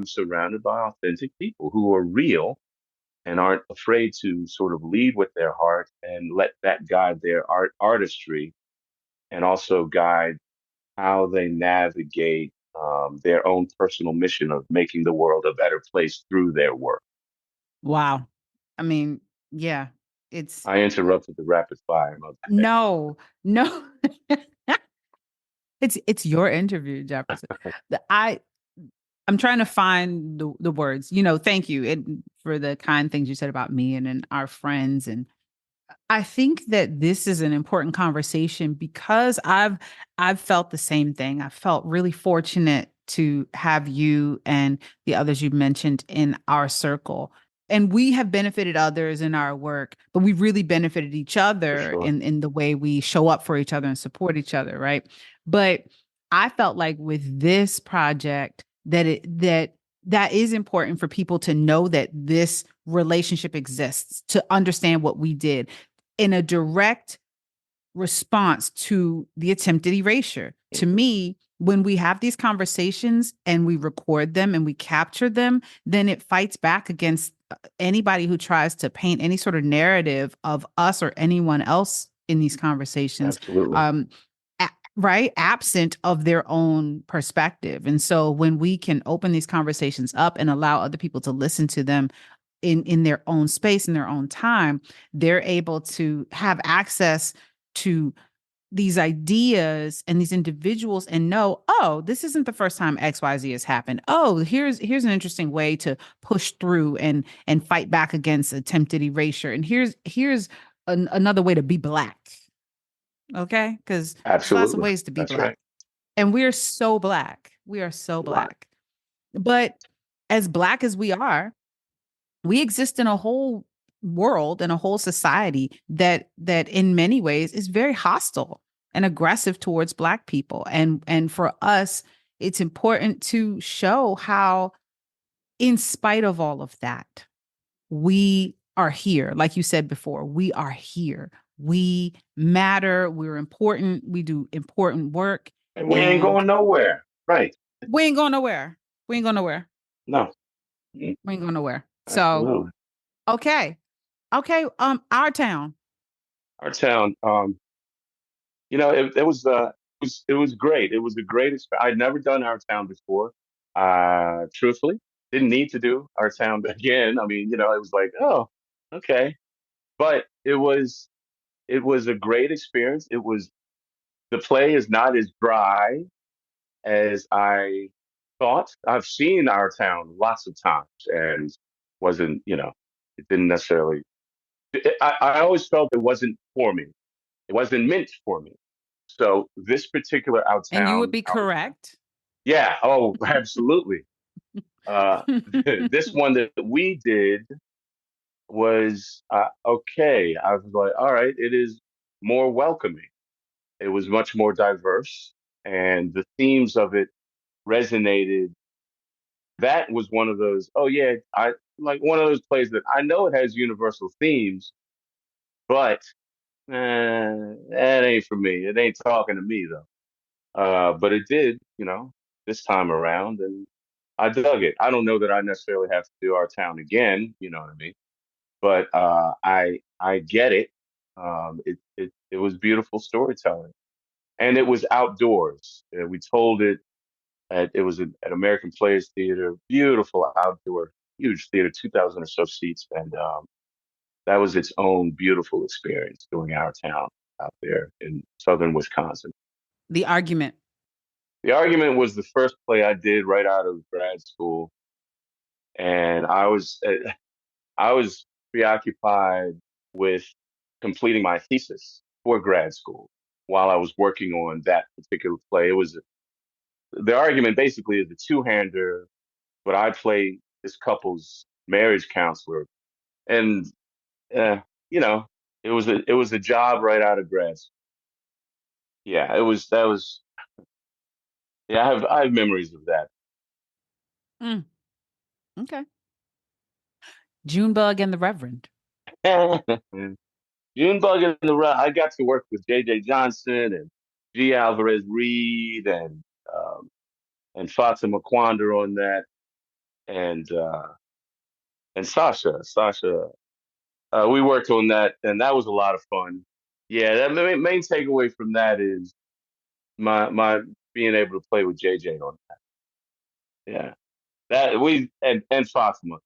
surrounded by authentic people who are real and aren't afraid to sort of lead with their heart and let that guide their artistry and also guide how they navigate their own personal mission of making the world a better place through their work. Wow. I mean, yeah, it's I interrupted the rapid fire. no, no. It's your interview, Jefferson. The I'm trying to find the words. Thank you for the kind things you said about me and our friends. And I think that this is an important conversation because I've felt the same thing. I felt really fortunate to have you and the others you mentioned in our circle. And we have benefited others in our work, but we've really benefited each For other sure. in the way we show up for each other and support each other, right? But I felt like with this project that is important for people to know that this relationship exists, to understand what we did in a direct response to the attempted erasure. To Mhm. me, when we have these conversations and we record them and we capture them, then it fights back against anybody who tries to paint any sort of narrative of us or anyone else in these conversations. Absolutely. Um, right, absent of their own perspective. And so when we can open these conversations up and allow other people to listen to them in their own space, in their own time, they're able to have access to these ideas and these individuals and know, oh, this isn't the first time XYZ has happened. Oh, here's an interesting way to push through and fight back against attempted erasure. And here's another way to be black. Okay? Because there's lots of Absolutely. ways to be That's black. right. And we're so black. We are so Right. black. But as black as we exist in a whole world and a whole society that in many ways is very hostile. and aggressive towards Black people. And for us, it's important to show how, in spite of all of that, we are here. Like you said before, we are here. We matter. We're important. We do important work. And we ain't And going nowhere. Right. we ain't going nowhere. We ain't going nowhere. No. Mm, We ain't going nowhere. So, absolutely. okay. Okay. Our town. Our town, it was great. It was a great experience. I'd never done our town before. Truthfully, didn't need to do our town again. I mean, it was like, oh, okay. But it was a great experience. The play is not as dry as I thought. I've seen our town lots of times and wasn't, it didn't necessarily. I always felt it wasn't for me. It wasn't meant for me. So this particular And you would outtown, be correct. yeah, oh, absolutely. Uh, this one that we did was okay. I was like, all right, it is more welcoming. It was much more diverse, and the themes of it resonated. That was one of those. Oh yeah, I like one of those plays that I know it has universal themes, but that ain't for me. It ain't talking to me though. But it did, this time around, and I dug it. I don't know that I necessarily have to do our town again, you know what I mean? But I get it. It was beautiful storytelling, and it was outdoors. We told it at American Players Theater, beautiful outdoor, huge theater, 2,000 or so seats, and that was its own beautiful experience doing our town out there in southern Wisconsin. The argument. The Argument was the first play I did right out of grad school, and I was preoccupied with completing my thesis for grad school while I was working on that particular play. The Argument basically is a two-hander, but I play this couple's marriage counselor, and uh, you know, it was a job right out of grad school. Yeah, it was that was yeah. I have memories of that. Mm, okay. Junebug and the Reverend. Junebug in the Run. I got to work with J.J. Johnson and G. Alvarez Reed um, and Fatima Quander on that, and Sasha. We worked on that, and that was a lot of fun. Yeah, that main takeaway from that is my being able to play with JJ on that. Yeah, that we and Fatima.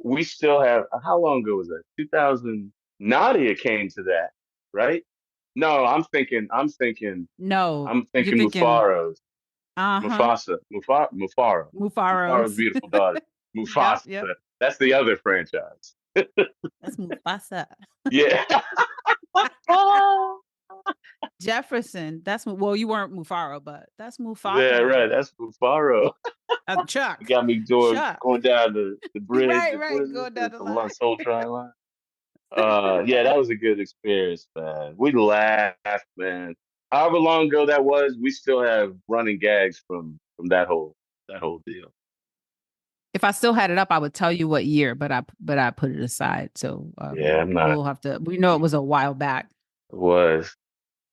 We still have. How long ago was that? 2000. Nadia came to that, right? No, No, I'm you're thinking thinking, Mufaro's. uh-huh. Mufaro. Mufaro's Mufaros. beautiful daughter. Yep, Mufasa. yep. That's the other franchise. That's Mufasa. Yeah. Jefferson. Well, you weren't Mufaro, but that's Yeah, Mufaro. right. That's Mufaro. You Chuck. got me Chuck. going down the bridge. Right, What right. is it? Going down the line. The Soul Train line. Yeah, that was a good experience, man. We laughed, man. However long ago that was, we still have running gags from that whole deal. If I still had it up, I would tell you what year, but I put it aside. So Yeah, I'm not. we'll have to. We know it was a while back. It was.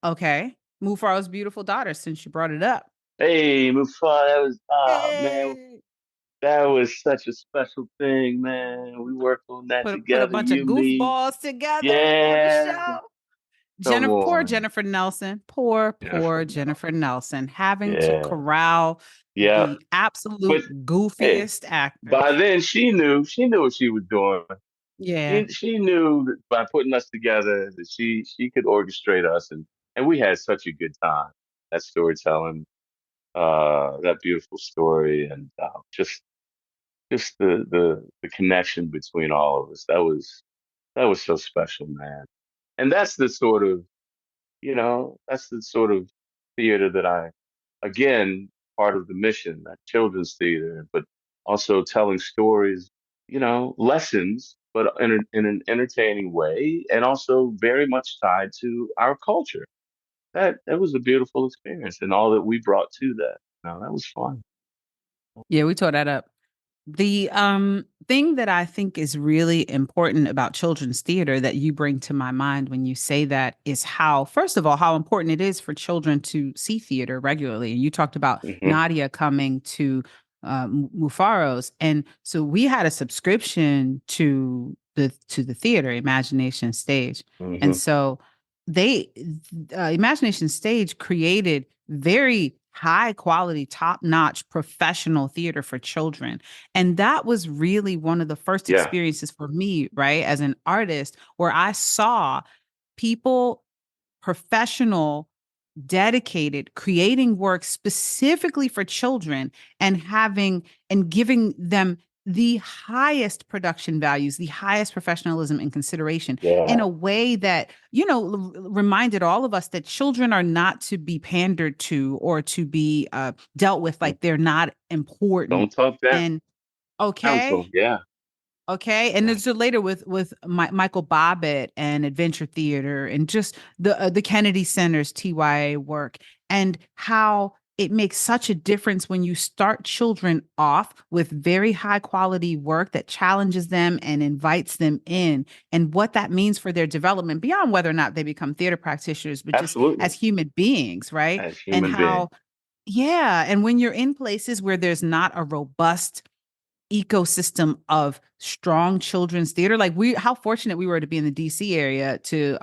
Okay, Mufaro's beautiful daughter. Since you brought it up, Hey, Mufa, that was man, hey, that was such a special thing, man. We worked on that put a together, bunch of you, me. goofballs together on the Yeah, show. come Poor on. Jennifer Nelson. Poor Jennifer, no. Jennifer Nelson having to Yeah. corral Yeah. the But absolute hey, goofiest by actors. then she knew what she was doing. Yeah. She knew that by putting us together that she could orchestrate us, and we had such a good time. That storytelling, that beautiful story, and just the connection between all of us. That was so special, man. And that's the sort of theater that again, part of the mission, that children's theater, but also telling stories, lessons, but in an entertaining way, and also very much tied to our culture. that was a beautiful experience, and all that we brought to that. No, that was fun. Yeah, we tore that up. The thing that I think is really important about children's theater that you bring to my mind when you say that is how, first of all, how important it is for children to see theater regularly. And you talked about Hmm. Nadia coming to Mufaro's, and so we had a subscription to the theater, Imagination Stage, and Hmm. so they Imagination Stage created very high quality, top notch professional theater for children. And that was really one of the first Yeah. experiences for me, right, as an artist, where I saw people, professional, dedicated, creating work specifically for children and having and giving them the highest production values, the highest professionalism and consideration in Yeah. a way that, reminded all of us that children are not to be pandered to or to be dealt with like they're not important. Don't talk that And council. okay, Yeah. okay, and then Yeah. so later with Michael Bobbitt and Adventure Theater and just the Kennedy Center's TYA work and how it makes such a difference when you start children off with very high quality work that challenges them and invites them in, and what that means for their development beyond whether or not they become theater practitioners, but just as Absolutely. human beings, right? As And human beings. how, yeah, and when you're in places where there's not a robust ecosystem of strong children's theater. Like how fortunate we were to be in the DC area to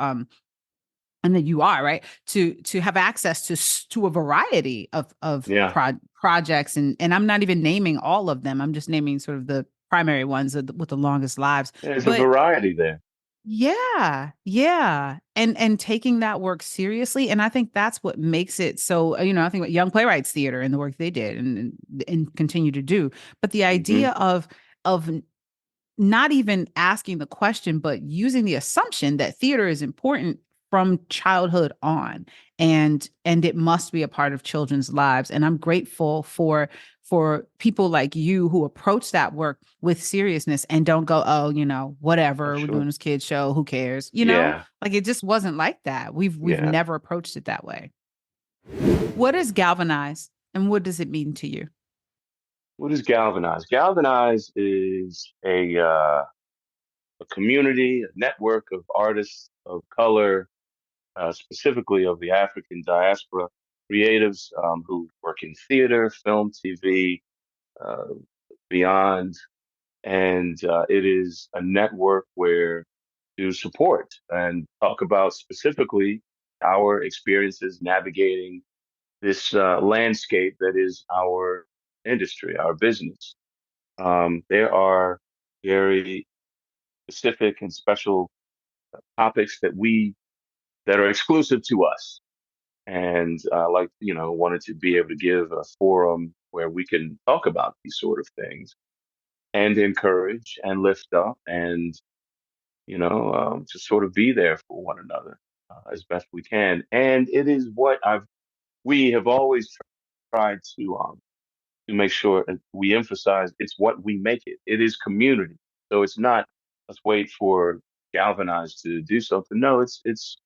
and that you are, right, to have access to a variety of Yeah. projects, and I'm not even naming all of them. I'm just naming sort of the primary ones with the longest lives. There's a But variety there. yeah, yeah. And taking that work seriously. And I think that's what makes it so, I think about Young Playwrights Theater and the work they did and continue to do. But the Hmm. idea of not even asking the question, but using the assumption that theater is important from childhood on, and it must be a part of children's lives. And I'm grateful for people like you who approach that work with seriousness and don't go, oh, Oh, whatever, we're doing sure. this kid show, who cares? Yeah. Like it just wasn't like that. We've Yeah. never approached it that way. What is Galvanize and what does it mean to you? What is Galvanize? Galvanize is a community, a network of artists of color, specifically of the African diaspora, creatives who work in theater, film, TV, uh, beyond. And it is a network where to support and talk about specifically our experiences navigating this landscape that is our industry, our business. There are very specific and special topics that are exclusive to us, and like wanted to be able to give a forum where we can talk about these sort of things and encourage and lift up and just sort of be there for one another as best we can. And it is what I've we have always tried to make sure that we emphasize it's what we make it. It is community. So it's not let's wait for Galvanize to do something. No, it's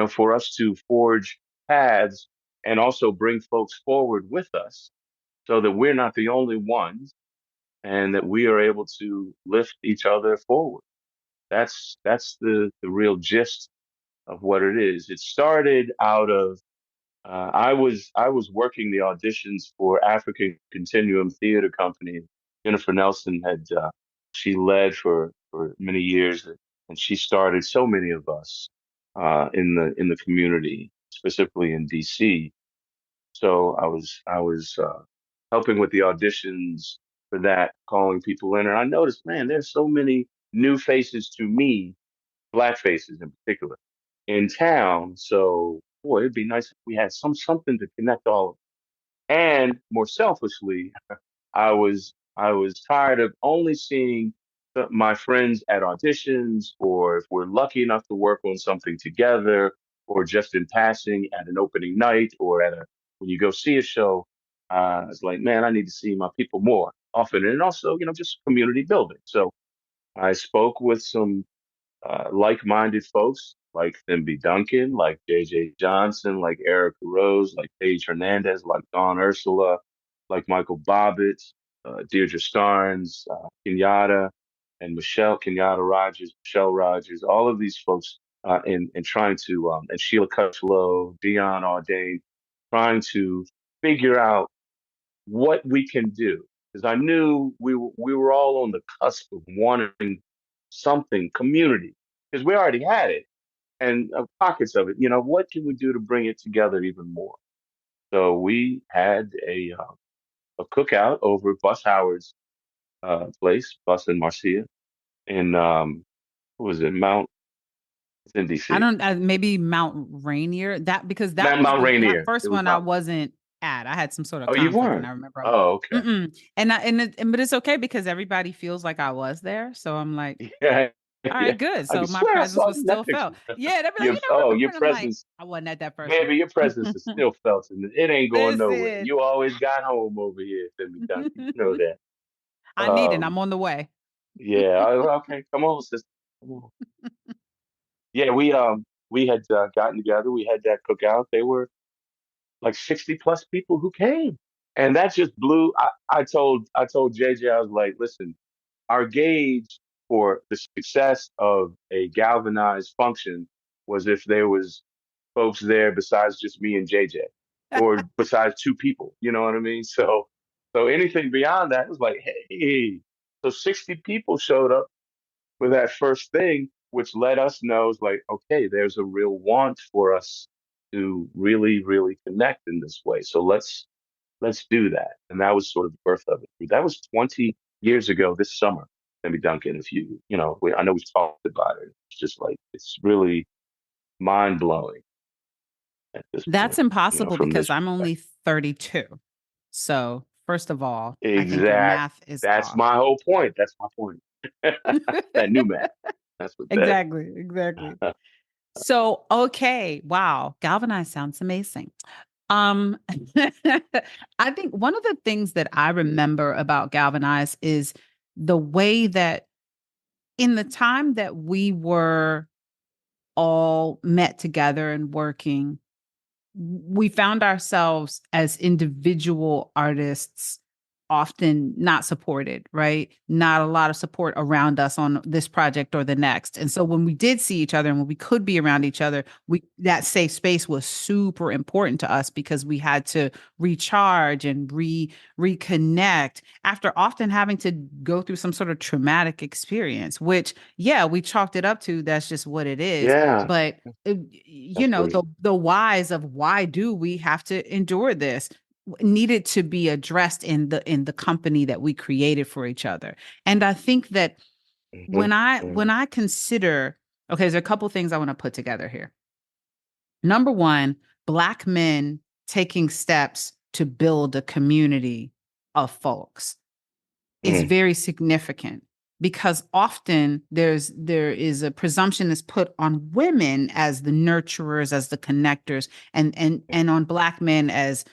for us to forge paths and also bring folks forward with us so that we're not the only ones and that we are able to lift each other forward. That's the real gist of what it is. It started out of I was working the auditions for African Continuum Theater Company. Jennifer Nelson had she led for many years, and she started so many of us in the community, specifically in DC. So I was helping with the auditions for that, calling people in, and I noticed, man, there's so many new faces to me, black faces in particular, in town. So boy, it'd be nice if we had something to connect all of them. And more selfishly, I was tired of only seeing my friends at auditions, or if we're lucky enough to work on something together, or just in passing at an opening night, or at a when you go see a show. It's like, man, I need to see my people more often, and also, just community building. So I spoke with some like-minded folks like Thembi Duncan, like JJ Johnson, like Erica Rose, like Paige Hernandez, like Dawn Ursula, like Michael Bobbitt, Deirdre Starnes, Kenyatta, and Kenyatta Rogers, Michelle Rogers, all of these folks, and trying to, and Sheila Cutchlow, Dion Audain, trying to figure out what we can do. Because I knew we were all on the cusp of wanting something community because we already had it and pockets of it. You know, what can we do to bring it together even more? So we had a cookout over at Bus Howard's place, Bus in Marcia, in what was it, Mount? It's in I DC. don't maybe Mount Rainier that because that was Mount that Rainier. It first was one I Mount. wasn't at. I had some sort of Oh, you conflict, and weren't. I remember I was. Oh, okay. Mm-mm. But it's okay because everybody feels like I was there, so I'm like, Yeah, all yeah. right, good. I So can my swear I presence saw was you in that still picture. felt. Yeah, they'd be like, Your remember? And I'm like, presence, I wasn't at that first baby, your presence is one. still felt, and it ain't going nowhere. Listen, You always got home over here, Timmy Duncan. You know that. I need it. Um, I'm on the way. yeah. Okay, come on, sister. Come on. Yeah, we had gotten together. We had that cookout. They were like 60 plus people who came, and that just blew. I told JJ, I was like, listen, our gauge for the success of a galvanized function was if there was folks there besides just me and JJ, or besides two people. You know what I mean? So anything beyond that was like, hey, so 60 people showed up for that first thing, which let us know is like, okay, there's a real want for us to really, really connect in this way. So let's do that. And that was sort of the birth of it. That was 20 years ago this summer. Maybe Duncan, if I know we've talked about it. It's just like it's really mind blowing at this That's point, impossible from because this I'm only perspective. 32. So, first of all, I think your Exact. math is That's off. my whole point. That's my point. That new math. That's what that Exactly, exactly. So, okay, wow, Galvanize sounds amazing. Um, I think one of the things that I remember about Galvanize is the way that in the time that we were all met together and working, we found ourselves as individual artists often not supported, right? Not a lot of support around us on this project or the next. And so when we did see each other and when we could be around each other, we that safe space was super important to us because we had to recharge and reconnect after often having to go through some sort of traumatic experience, which yeah, we chalked it up to that's just what it is. Yeah, But that's what it is. the whys of why do we have to endure this needed to be addressed in the company that we created for each other. And I think that Hmm. when I consider, okay, there's a couple things I want to put together here. Number one, Black men taking steps to build a community of folks is Hmm. very significant because often there is a presumption that's put on women as the nurturers, as the connectors, and on Black men as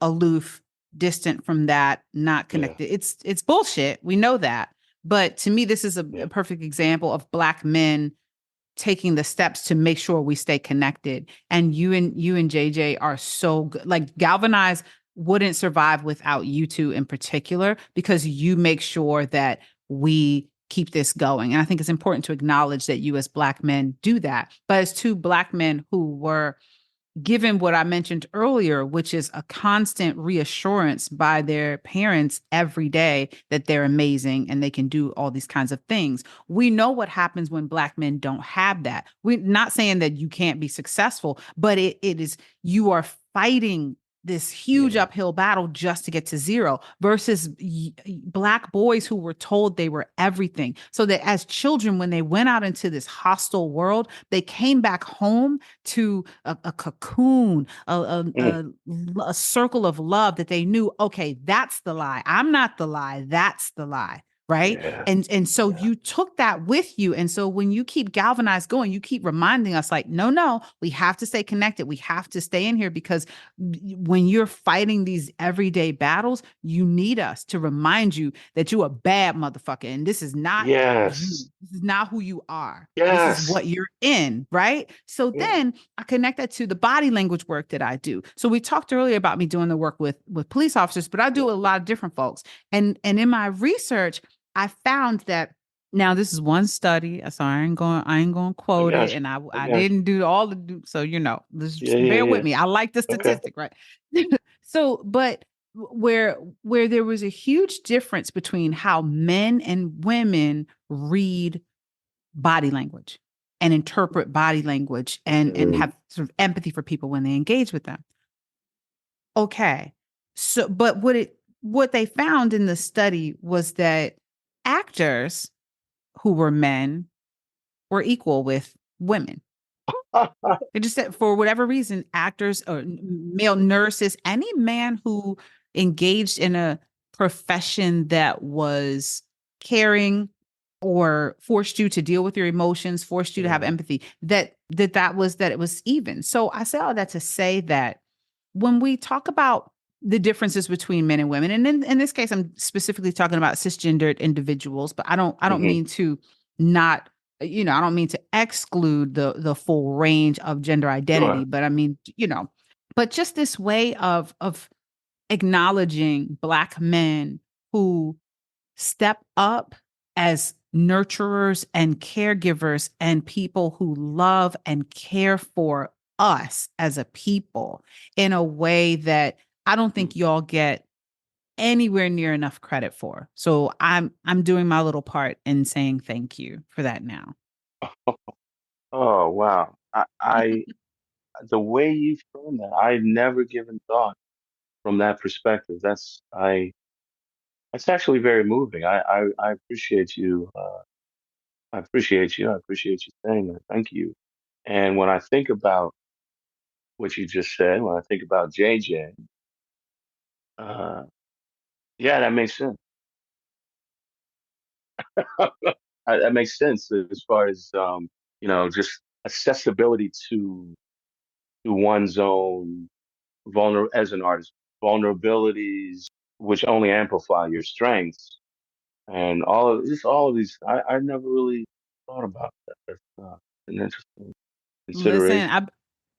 aloof, distant from that, not Yeah, connected. It's bullshit. We know that. But to me, this is yeah, a perfect example of Black men taking the steps to make sure we stay connected. And you and JJ are so good. Like Galvanize wouldn't survive without you two in particular because you make sure that we keep this going. And I think it's important to acknowledge that you as Black men do that. But as two Black men who were given what I mentioned earlier, which is a constant reassurance by their parents every day that they're amazing and they can do all these kinds of things. We know what happens when Black men don't have that. We're not saying that you can't be successful, but it is you are fighting this huge yeah, uphill battle just to get to zero versus Black boys who were told they were everything. So that as children, when they went out into this hostile world, they came back home to a cocoon, mm, a circle of love that they knew, okay, that's the lie. I'm not the lie. That's the lie. right? Yeah. And so Yeah. you took that with you. And so when you keep galvanized going, you keep reminding us like, no, no, we have to stay connected. We have to stay in here because when you're fighting these everyday battles, you need us to remind you that you're a bad motherfucker and this is not you. Yes. This is not who you are. This is Yes. what you're in, right? So Yeah. then I connect that to the body language work that I do. So we talked earlier about me doing the work with police officers, but I do Yeah. a lot of different folks. And in my research, I found that now this is one study, so I ain't going to I quote it, got you. and I I got you. didn't do all the so Yeah. just Yeah. bear with Yeah. me. I like the Okay. statistic, right? So, but where there was a huge difference between how men and women read body language and interpret body language and Mm. have sort of empathy for people when they engage with them. Okay. So, but what they found in the study was that actors who were men were equal with women. They just said for whatever reason, actors or male nurses, any man who engaged in a profession that was caring or forced you to deal with your emotions, forced you to have Yeah. empathy, that it was even. So I say all that to say that when we talk about the differences between men and women, and in this case, I'm specifically talking about cisgendered individuals, but I don't Hmm. mean to not, I don't mean to exclude the full range of gender identity, Sure. but I mean, but just this way of acknowledging Black men who step up as nurturers and caregivers and people who love and care for us as a people in a way that I don't think y'all get anywhere near enough credit for. So I'm doing my little part in saying thank you for that now. Oh, wow. The way you frame that, I've never given thought from that perspective. That's actually very moving. I appreciate you. I appreciate you. I appreciate you saying that. Thank you. And when I think about what you just said, when I think about JJ, uh, yeah, that makes sense. That makes sense as far as just accessibility to one's own as an artist, vulnerabilities, which only amplify your strengths, and all of these. I never really thought about that. That's an interesting Listen, consideration.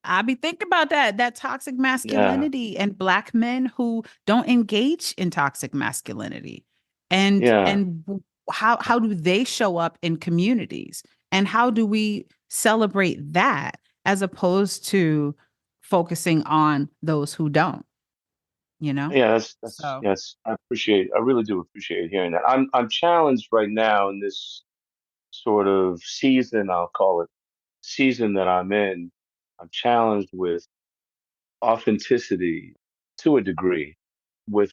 I be thinking about that toxic Yeah, masculinity and Black men who don't engage in toxic masculinity, yeah, and how do they show up in communities, and how do we celebrate that as opposed to focusing on those who don't, you know? yeah. That's So yes. I really do appreciate hearing that. I'm challenged right now in this sort of season. I'll call it season that I'm in. I'm challenged with authenticity to a degree, with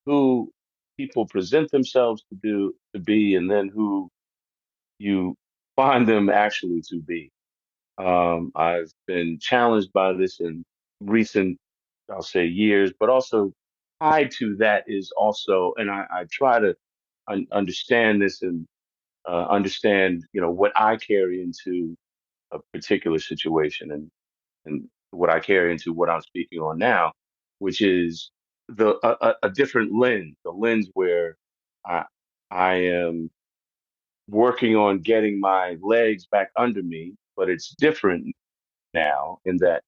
who people present themselves to be, and then who you find them actually to be. I've been challenged by this in recent, I'll say, years, but also tied to that is also, and I try to understand this and understand, what I carry into a particular situation, and what I carry into what I'm speaking on now, which is a different lens, the lens where I I am working on getting my legs back under me, but it's different now in that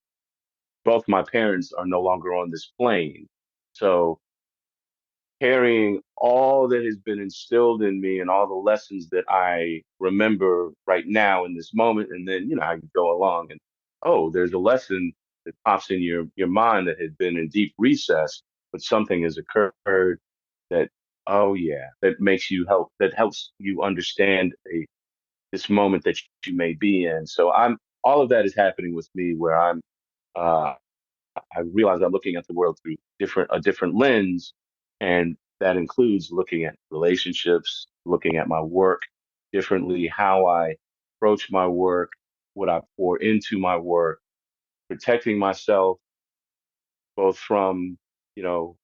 both my parents are no longer on this plane. So carrying all that has been instilled in me and all the lessons that I remember right now in this moment, and then how you go along and oh, there's a lesson that pops in your mind that had been in deep recess, but something has occurred that oh yeah, that helps you understand this moment that you may be in. So I'm all of that is happening with me where uh, I realize I'm looking at the world through a different lens, and that includes looking at relationships, looking at my work differently, how I approach my work, what I pour into my work, protecting myself both from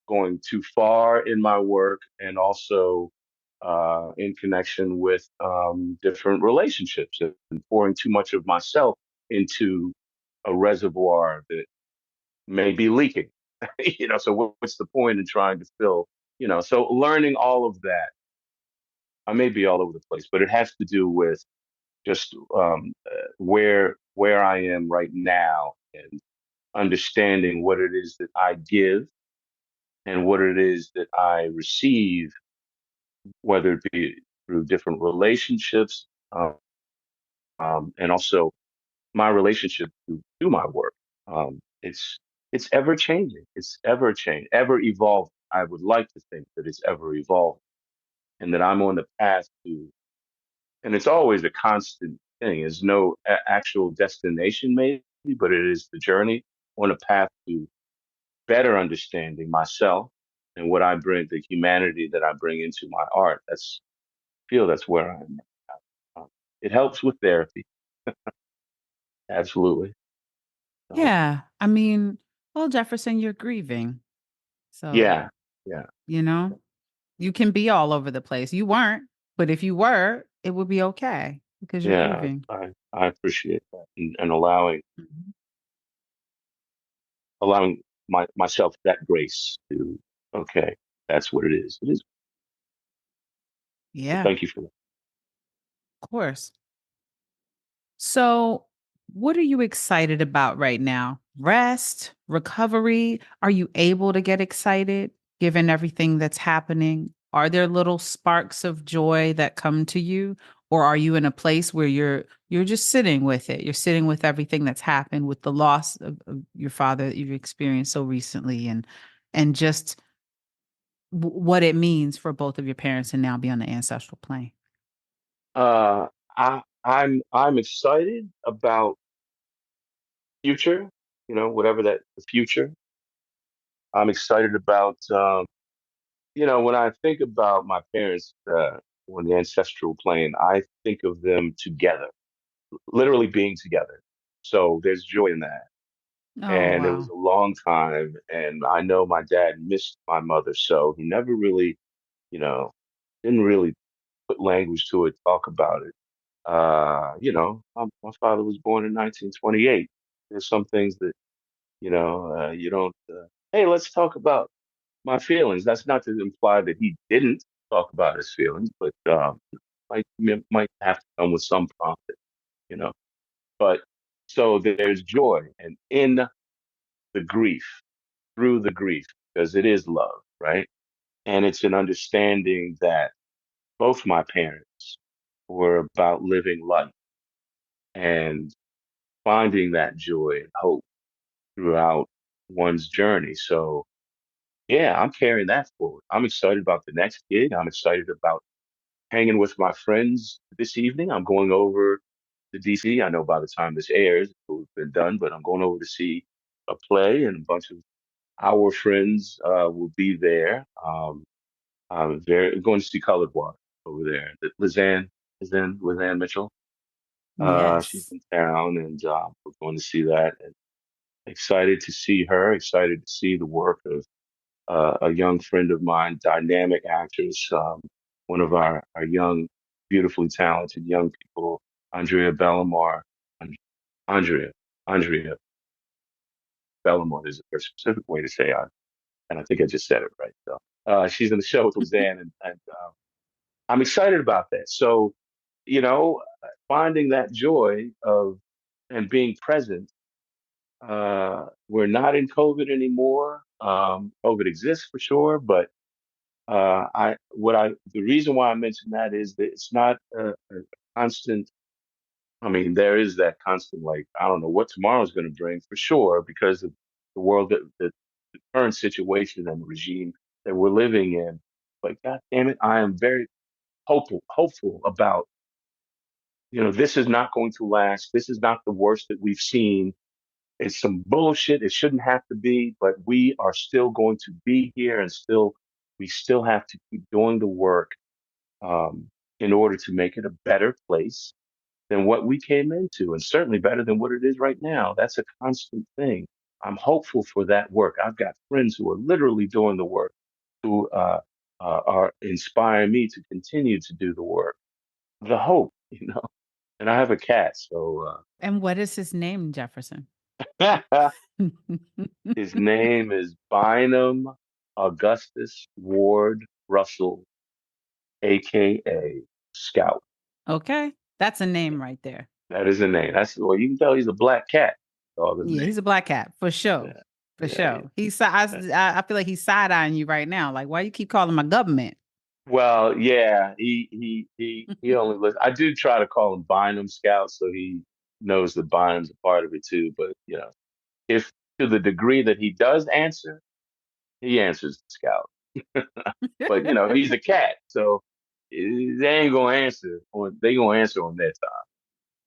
going too far in my work and also in connection with different relationships and pouring too much of myself into a reservoir that may be leaking. So what's the point in trying to fill? So learning all of that, I may be all over the place, but it has to do with just where I am right now and understanding what it is that I give and what it is that I receive, whether it be through different relationships, and also my relationship to my work. It's ever changing. It's ever changing, ever evolving. I would like to think that it's ever evolving and that I'm on the path to, and it's always a constant thing. There's no actual destination, maybe, but it is the journey on a path to better understanding myself and what I bring, the humanity that I bring into my art. Feel that's where I am. It helps with therapy, absolutely. So Yeah. I mean, well, Jefferson, you're grieving. So, yeah, yeah, you know, you can be all over the place. You weren't, but if you were, it would be okay because you're yeah. grieving. I appreciate that and allowing Mhm. allowing myself that grace to okay, that's what it is. It is. So Yeah, thank you for that. of course. So, what are you excited about right now? Rest, recovery? Are you able to get excited given everything that's happening? Are there little sparks of joy that come to you, or are you in a place where you're just sitting with it? You're sitting with everything that's happened with the loss of your father that you've experienced so recently and just what it means for both of your parents to now be on the ancestral plane. Uh, I'm excited about future. Whatever that the future. I'm excited about. When I think about my parents on the ancestral plane, I think of them together, literally being together. So there's joy in that. Oh, And it was wow. a long time, and I know my dad missed my mother, so he never really, you know, didn't really put language to it, talk about it. My father was born in 1928. There's some things that, you don't, hey, let's talk about my feelings. That's not to imply that he didn't talk about his feelings, but might have to come with some prompting, you know. But so there's joy, and in the grief, through the grief, because it is love, right? And it's an understanding that both my parents were about living life and finding that joy and hope throughout one's journey. So, yeah, I'm carrying that forward. I'm excited about the next gig. I'm excited about hanging with my friends this evening. I'm going over to DC. I know by the time this airs, it will have been done, but I'm going over to see a play, and a bunch of our friends will be there. I'm very going to see Colored Water over there. Lizanne Mitchell. She's Yes. in town, and we're going to see that. And excited to see her. Excited to see the work of a young friend of mine, dynamic actress, one of our young, beautifully talented young people, Andrea Bellamar. Andrea, Andrea Bellamar is a very specific way to say it, and I think I just said it right. So she's in the show with Lizanne, and I'm excited about that. So, finding that joy of and being present. We're not in COVID anymore. COVID exists for sure, but the reason why I mention that is that it's not a constant. I mean, there is that constant, like, I don't know what tomorrow's going to bring for sure, because of the world the current situation and regime that we're living in. But God damn it, I am very hopeful about, this is not going to last. This is not the worst that we've seen. It's some bullshit. It shouldn't have to be, but we are still going to be here, and we still have to keep doing the work um, in order to make it a better place than what we came into, and certainly better than what it is right now. That's a constant thing. I'm hopeful for that work. I've got friends who are literally doing the work, who are inspiring me to continue to do the work. The hope, And I have a cat, so And what is his name, Jefferson? his name is Bynum Augustus Ward Russell, aka Scout. Okay. That's a name right there. That is a name. That's well, you can tell he's a black cat. All the Yeah, name. he's a black cat for sure. Yeah, For yeah, sure. I feel like he's side eyeing you right now. Like, why you keep calling my government? Well, yeah, he only listens. I do try to call him Bynum Scout, so he knows that Bynum's a part of it too. But if to the degree that he does answer, he answers the Scout. But he's a cat, so they ain't gonna answer, or they gonna answer on that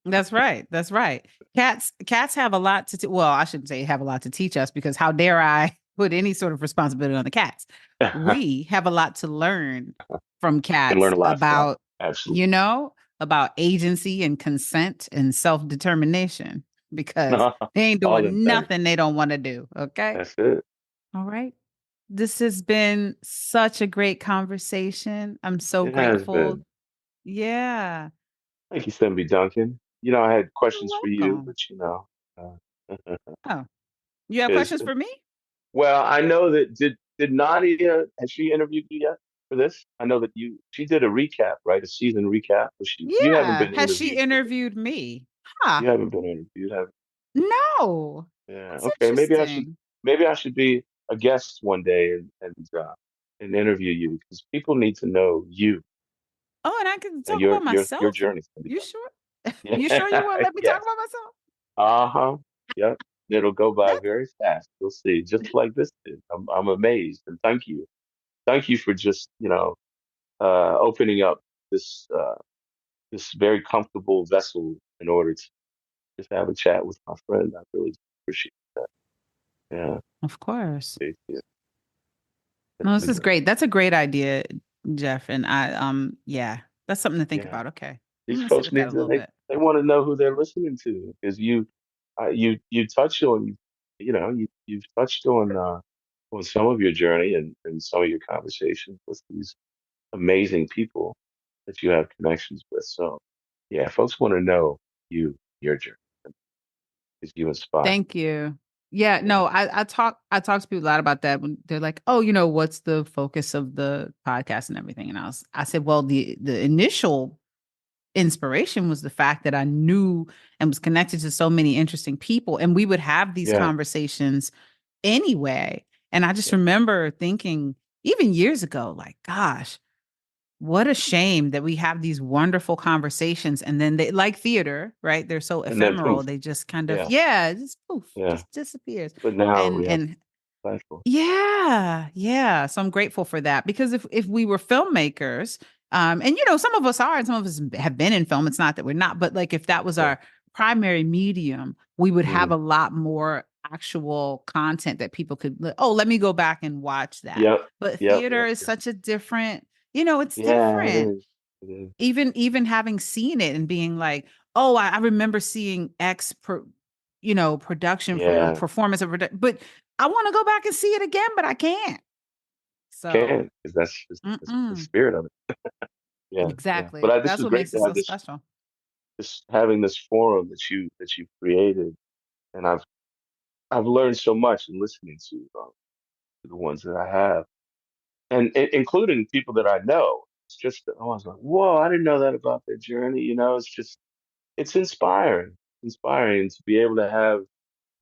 That's right. That's right. Cats have a lot to well, I shouldn't say have a lot to teach us because how dare I put any sort of responsibility on the cats? time. We have a lot to learn from Can learn cats a lot from. you Absolutely. know, about agency and consent and self-determination because they ain't All them doing things. nothing they don't want to do. Okay. That's it. All right. This has been such a great conversation. I'm so It has grateful. been. Yeah. Thank you, Thembi Duncan. I had You're questions for you, welcome. but uh, Oh, you have is questions for me? well, I know that did Nadia has she interviewed you yet for this? I know that she did a recap, right? A season recap, but you haven't Yeah. been Has she interviewed for this. interviewed me? Huh. You haven't been interviewed, have No. Yeah. That's Okay. interesting. Maybe I should be a guest one day and interview you because people need to know you Oh, and I can and talk about your myself. journey can be You done. sure? You sure you Yeah. want to let me talk Yes. about myself? Uh-huh. Yep. It'll go by That's very fast. You'll see, just like this did. I'm amazed and thank you. Thank you for just, opening up this this very comfortable vessel in order to just have a chat with my friend. I really appreciate that. Yeah. of course. Thank you. No, this Definitely is great. great. That's a great idea, Jeff. And yeah, that's something to think Yeah. about. Okay. I'm These gonna sit folks with that need a to little bit. they want to know who they're listening to because you touch on you've touched on some of your journey and some of your conversations with these amazing people that you have connections with. So yeah, folks want to know your journey because you inspire. Thank you. Yeah, Yeah, no, I talk to people a lot about that when they're like, "Oh, what's the focus of the podcast and everything?" And I said, "Well, the initial inspiration was the fact that I knew and was connected to so many interesting people, and we would have these yeah, conversations anyway." And I just yeah. remember thinking, even years ago, like, gosh, what a shame that we have these wonderful conversations and then they like theater, right? They're so And then ephemeral. poof, They just kind of, yeah, yeah, just poof, yeah. just disappears. But now we have And platform. yeah, yeah. So I'm grateful for that because if we were filmmakers, and some of us are and some of us have been in film. It's not that we're not, but like if that was Yeah. our primary medium, we would have Hmm. a lot more actual content that people could, oh, let me go back and watch that. Yep. But Yep. theater Yep. is Yep. such a different, it's Yeah, it different. is. It is. Even having seen it and being like, oh, I remember seeing production for Yeah. performance of, but I want to go back and see it again, but I can't. So, Can because that's the mm-mm, spirit of it. Yeah, yeah. But exactly. this That's is what great makes it to have so this special. this having this forum that you created, and I've learned so much in listening to the ones that I have, and including people that I know. It's just that I was like, whoa, I didn't know that about their journey. It's inspiring, inspiring to be able to have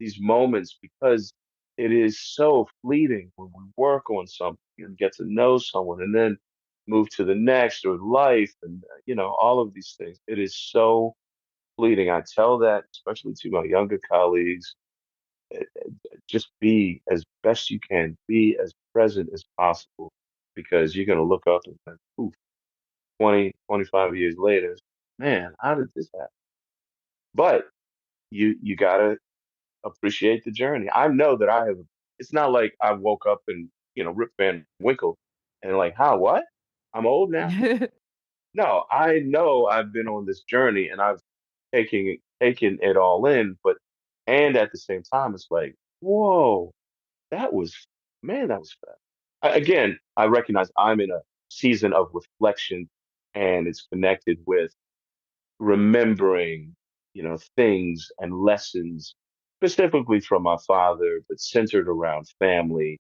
these moments because it is so fleeting when we work on something and get to know someone and then move to the next or life and all of these things. It is so fleeting. I tell that especially to my younger colleagues. Just be as best you can, be as present as possible because you're going to look up and think, ooh, 20, 25 years later, man, how did this happen? But you gotta appreciate the journey. I know that I have. It's not like I woke up and Rip Van Winkle and like, how what? I'm old now. No, I know I've been on this journey and I've taken it all in. And at the same time, it's like, whoa, that was man, that was fast. again, I recognize I'm in a season of reflection, and it's connected with remembering, things and lessons specifically from my father, but centered around family.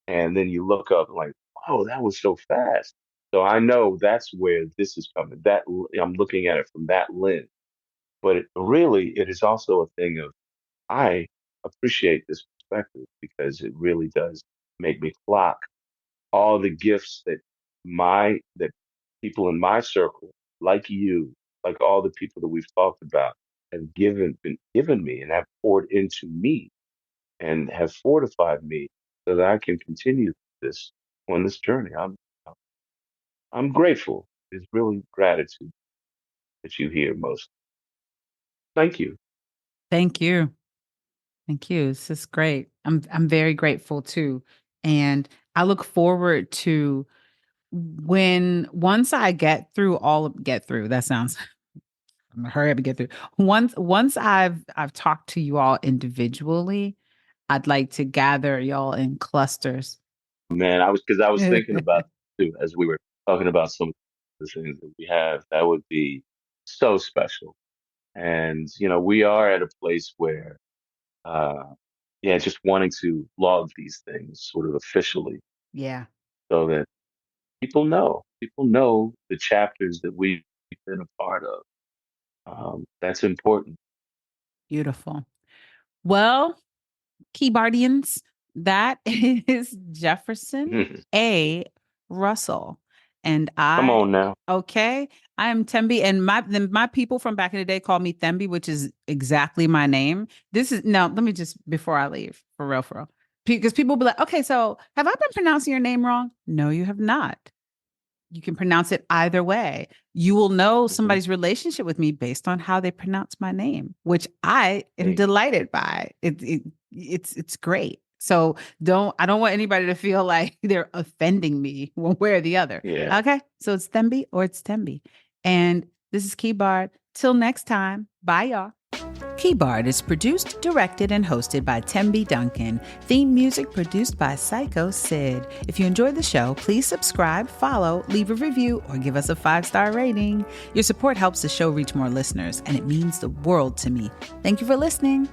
And then you look up like, oh, that was so fast. So I know that's where this is coming. I'm looking at it from that lens. But really, it is also a thing of I appreciate this perspective because it really does make me clock all the gifts that people in my circle, like you, like all the people that we've talked about, have been given me and have poured into me and have fortified me so that I can continue this on this journey. I'm grateful. It's really gratitude that you hear most. Thank you. Thank you. Thank you. This is great. I'm very grateful too. And I look forward to when once I get through, that sounds I'm gonna hurry up and get through. Once I've talked to you all individually, I'd like to gather y'all in clusters. Man, I was thinking about too as we were talking about some of the things that we have. That would be so special. And we are at a place where, uh, yeah, just wanting to log these things sort of officially, Yeah, so that people know the chapters that we've been a part of. That's important. beautiful. Well, Keybardians, that is Jefferson A. Russell. And Come on now. okay, I am Thembi. And my people from back in the day called me Thembi, which is exactly my name. This is, now, let me just, before I leave, for real. Because people will be like, okay, so have I been pronouncing your name wrong? No, you have not. You can pronounce it either way. You will know Mhm. somebody's relationship with me based on how they pronounce my name, which I am Hey, delighted by. It's great. So I don't want anybody to feel like they're offending me one way or the other. yeah. Okay. So it's Thembi or it's Thembi. And this is KeyBARD. Till next time. Bye, y'all. KeyBARD is produced, directed, and hosted by Thembi Duncan. Theme music produced by Psycho Sid. If you enjoyed the show, please subscribe, follow, leave a review, or give us a 5-star rating. Your support helps the show reach more listeners, and it means the world to me. Thank you for listening.